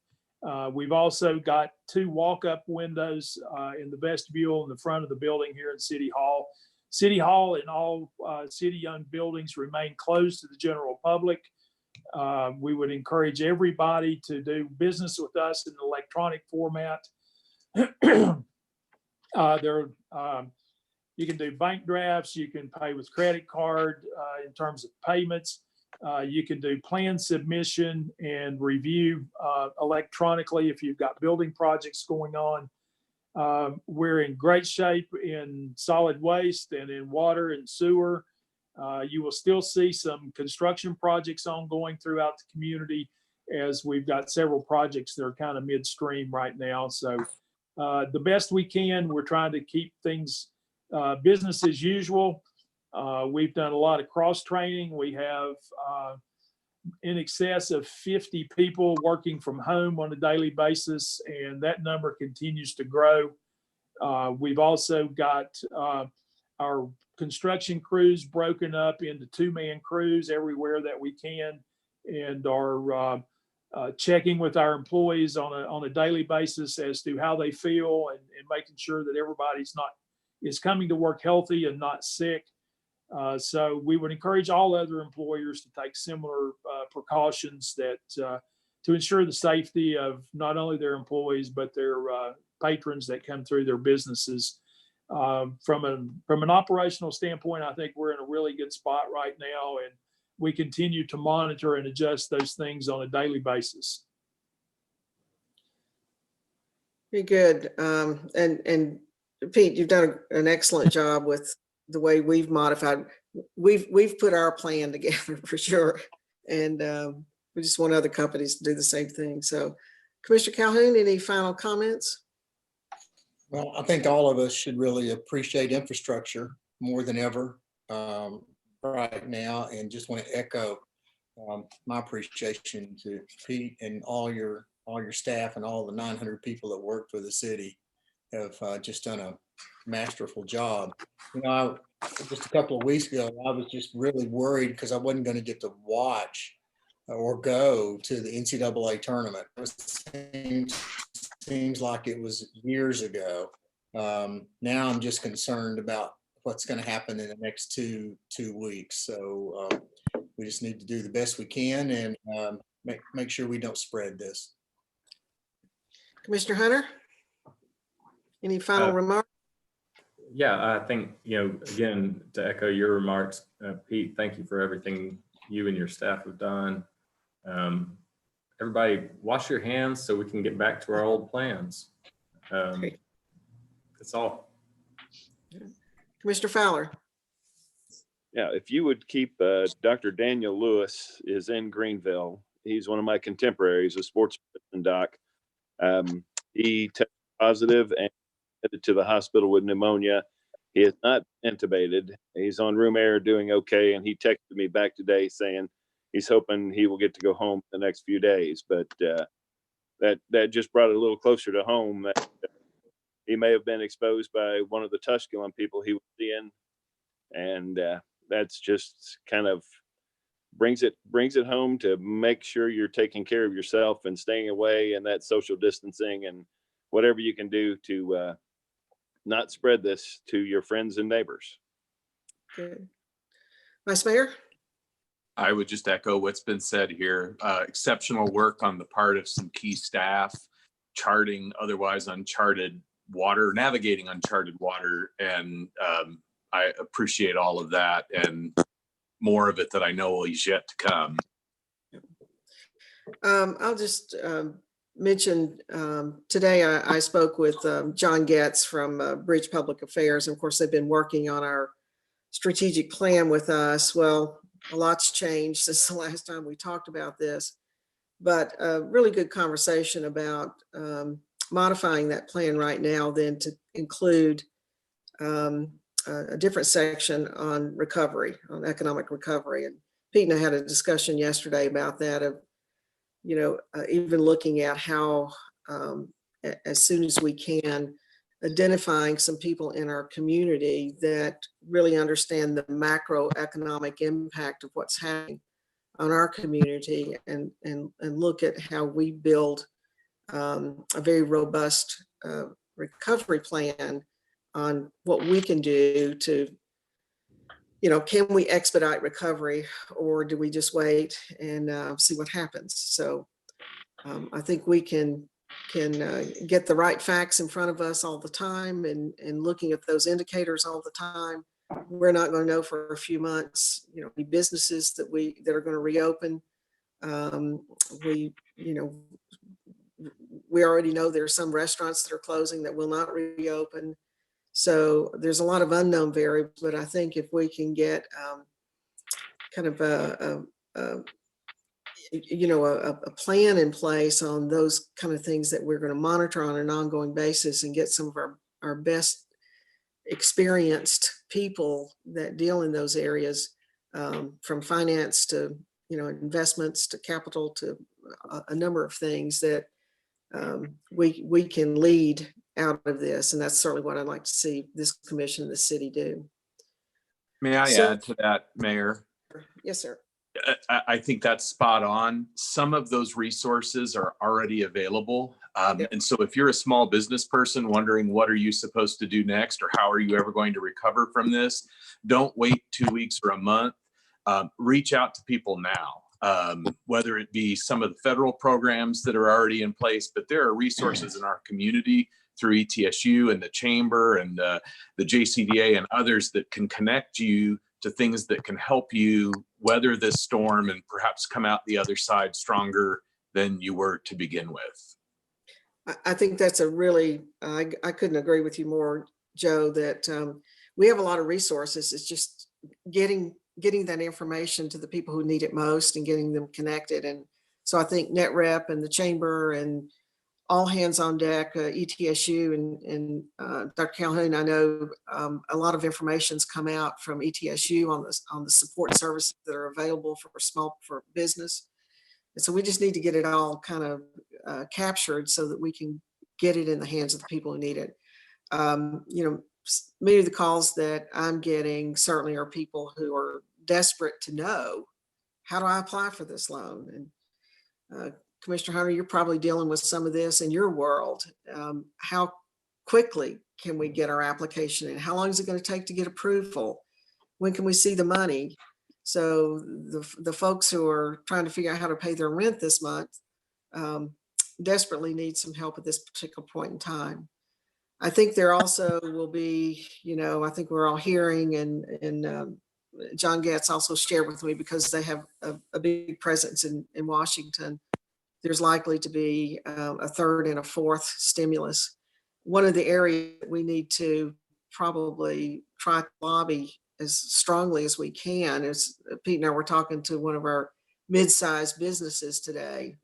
We've also got 2 walk-up windows in the vestibule in the front of the building here in City Hall. City Hall and all city-owned buildings remain closed to the general public. We would encourage everybody to do business with us in the electronic format. You can do bank drafts, you can pay with credit card in terms of payments. You can do plan submission and review electronically if you've got building projects going on. We're in great shape in solid waste and in water and sewer. You will still see some construction projects ongoing throughout the community, as we've got several projects that are kind of midstream right now. So the best we can, we're trying to keep things business as usual. We've done a lot of cross training. We have in excess of 50 people working from home on a daily basis, and that number continues to grow. We've also got our construction crews broken up into 2-man crews everywhere that we can, and are checking with our employees on a daily basis as to how they feel, and making sure that everybody's is coming to work healthy and not sick. So we would encourage all other employers to take similar precautions to ensure the safety of not only their employees, but their patrons that come through their businesses. From an operational standpoint, I think we're in a really good spot right now, and we continue to monitor and adjust those things on a daily basis. Very good. And Pete, you've done an excellent job with the way we've modified. We've put our plan together for sure, and we just want other companies to do the same thing. So, Commissioner Calhoun, any final comments? Well, I think all of us should really appreciate infrastructure more than ever right now, and just want to echo my appreciation to Pete and all your staff and all the 900 people that work for the city have just done a masterful job. You know, just a couple of weeks ago, I was just really worried because I wasn't going to get to watch or go to the NCAA tournament. It seems like it was years ago. Now I'm just concerned about what's going to happen in the next two weeks. So we just need to do the best we can and make sure we don't spread this. Commissioner Hunter, any final remarks? Yeah, I think, again, to echo your remarks, Pete, thank you for everything you and your staff have done. Everybody wash your hands so we can get back to our old plans. That's all. Commissioner Fowler. Yeah, if you would keep Dr. Daniel Lewis is in Greenville. He's one of my contemporaries, a sports medicine doc. He tested positive and headed to the hospital with pneumonia. He is not intubated. He's on room air doing okay. And he texted me back today saying he's hoping he will get to go home the next few days. But that just brought it a little closer to home. That he may have been exposed by one of the Tusculum people he was seeing. And that's just kind of brings it home to make sure you're taking care of yourself and staying away, and that social distancing and whatever you can do to not spread this to your friends and neighbors. Good. Vice Mayor? I would just echo what's been said here. Exceptional work on the part of some key staff. charting otherwise uncharted water, navigating uncharted water. And I appreciate all of that and more of it that I know is yet to come. I'll just mention today I spoke with John Getz from Bridge Public Affairs. And of course, they've been working on our strategic plan with us. Well, a lot's changed since the last time we talked about this, but a really good conversation about modifying that plan right now then to include a different section on recovery, on economic recovery. And Pete and I had a discussion yesterday about that, of, you know, even looking at how, as soon as we can, identifying some people in our community that really understand the macroeconomic impact of what's happening on our community, and look at how we build a very robust recovery plan on what we can do to, you know, can we expedite recovery, or do we just wait and see what happens? So I think we can get the right facts in front of us all the time, and looking at those indicators all the time. We're not going to know for a few months, you know, the businesses that are going to reopen. We already know there are some restaurants that are closing that will not reopen. So there's a lot of unknown variables, but I think if we can get kind of a plan in place on those kind of things that we're going to monitor on an ongoing basis, and get some of our best experienced people that deal in those areas, from finance to, you know, investments to capital to a number of things that we can lead out of this. And that's certainly what I'd like to see this commission and the city do. May I add to that, Mayor? Yes, sir. I think that's spot on. Some of those resources are already available. And so if you're a small business person wondering what are you supposed to do next, or how are you ever going to recover from this, don't wait 2 weeks or a month. Reach out to people now, whether it be some of the federal programs that are already in place, but there are resources in our community through ETSU and the Chamber and the JCDA and others that can connect you to things that can help you weather this storm and perhaps come out the other side stronger than you were to begin with. I think that's a really, I couldn't agree with you more, Joe, that we have a lot of resources. It's just getting that information to the people who need it most and getting them connected. And so I think NetRep and the Chamber and all hands on deck, ETSU and Dr. Calhoun, I know a lot of information's come out from ETSU on the support services that are available for business. And so we just need to get it all kind of captured so that we can get it in the hands of the people who need it. You know, many of the calls that I'm getting certainly are people who are desperate to know, how do I apply for this loan? And Commissioner Hunter, you're probably dealing with some of this in your world. How quickly can we get our application in? How long is it going to take to get approval? When can we see the money? So the folks who are trying to figure out how to pay their rent this month desperately need some help at this particular point in time. I think there also will be, you know, I think we're all hearing, and John Getz also shared with me, because they have a big presence in Washington, there's likely to be a third and a fourth stimulus. One of the areas we need to probably try to lobby as strongly as we can is, Pete and I were talking to one of our mid-sized businesses today,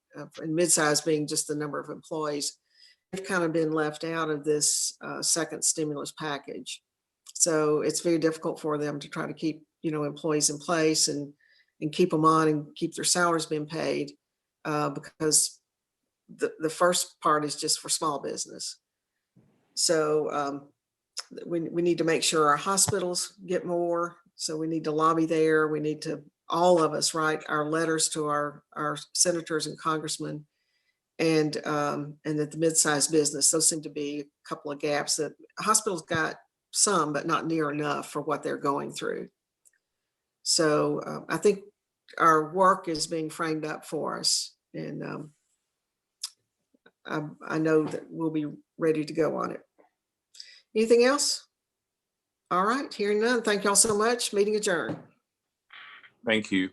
and mid-sized being just the number of employees. They've kind of been left out of this second stimulus package. So it's very difficult for them to try to keep, you know, employees in place and keep them on and keep their salaries being paid. Because the first part is just for small business. So we need to make sure our hospitals get more. So we need to lobby there. We need to, all of us, write our letters to our senators and congressmen, and that the mid-sized business, those seem to be a couple of gaps that hospitals got some, but not near enough for what they're going through. So I think our work is being framed up for us. And I know that we'll be ready to go on it. Anything else? All right, hearing none. Thank y'all so much. Meeting adjourned. Thank you.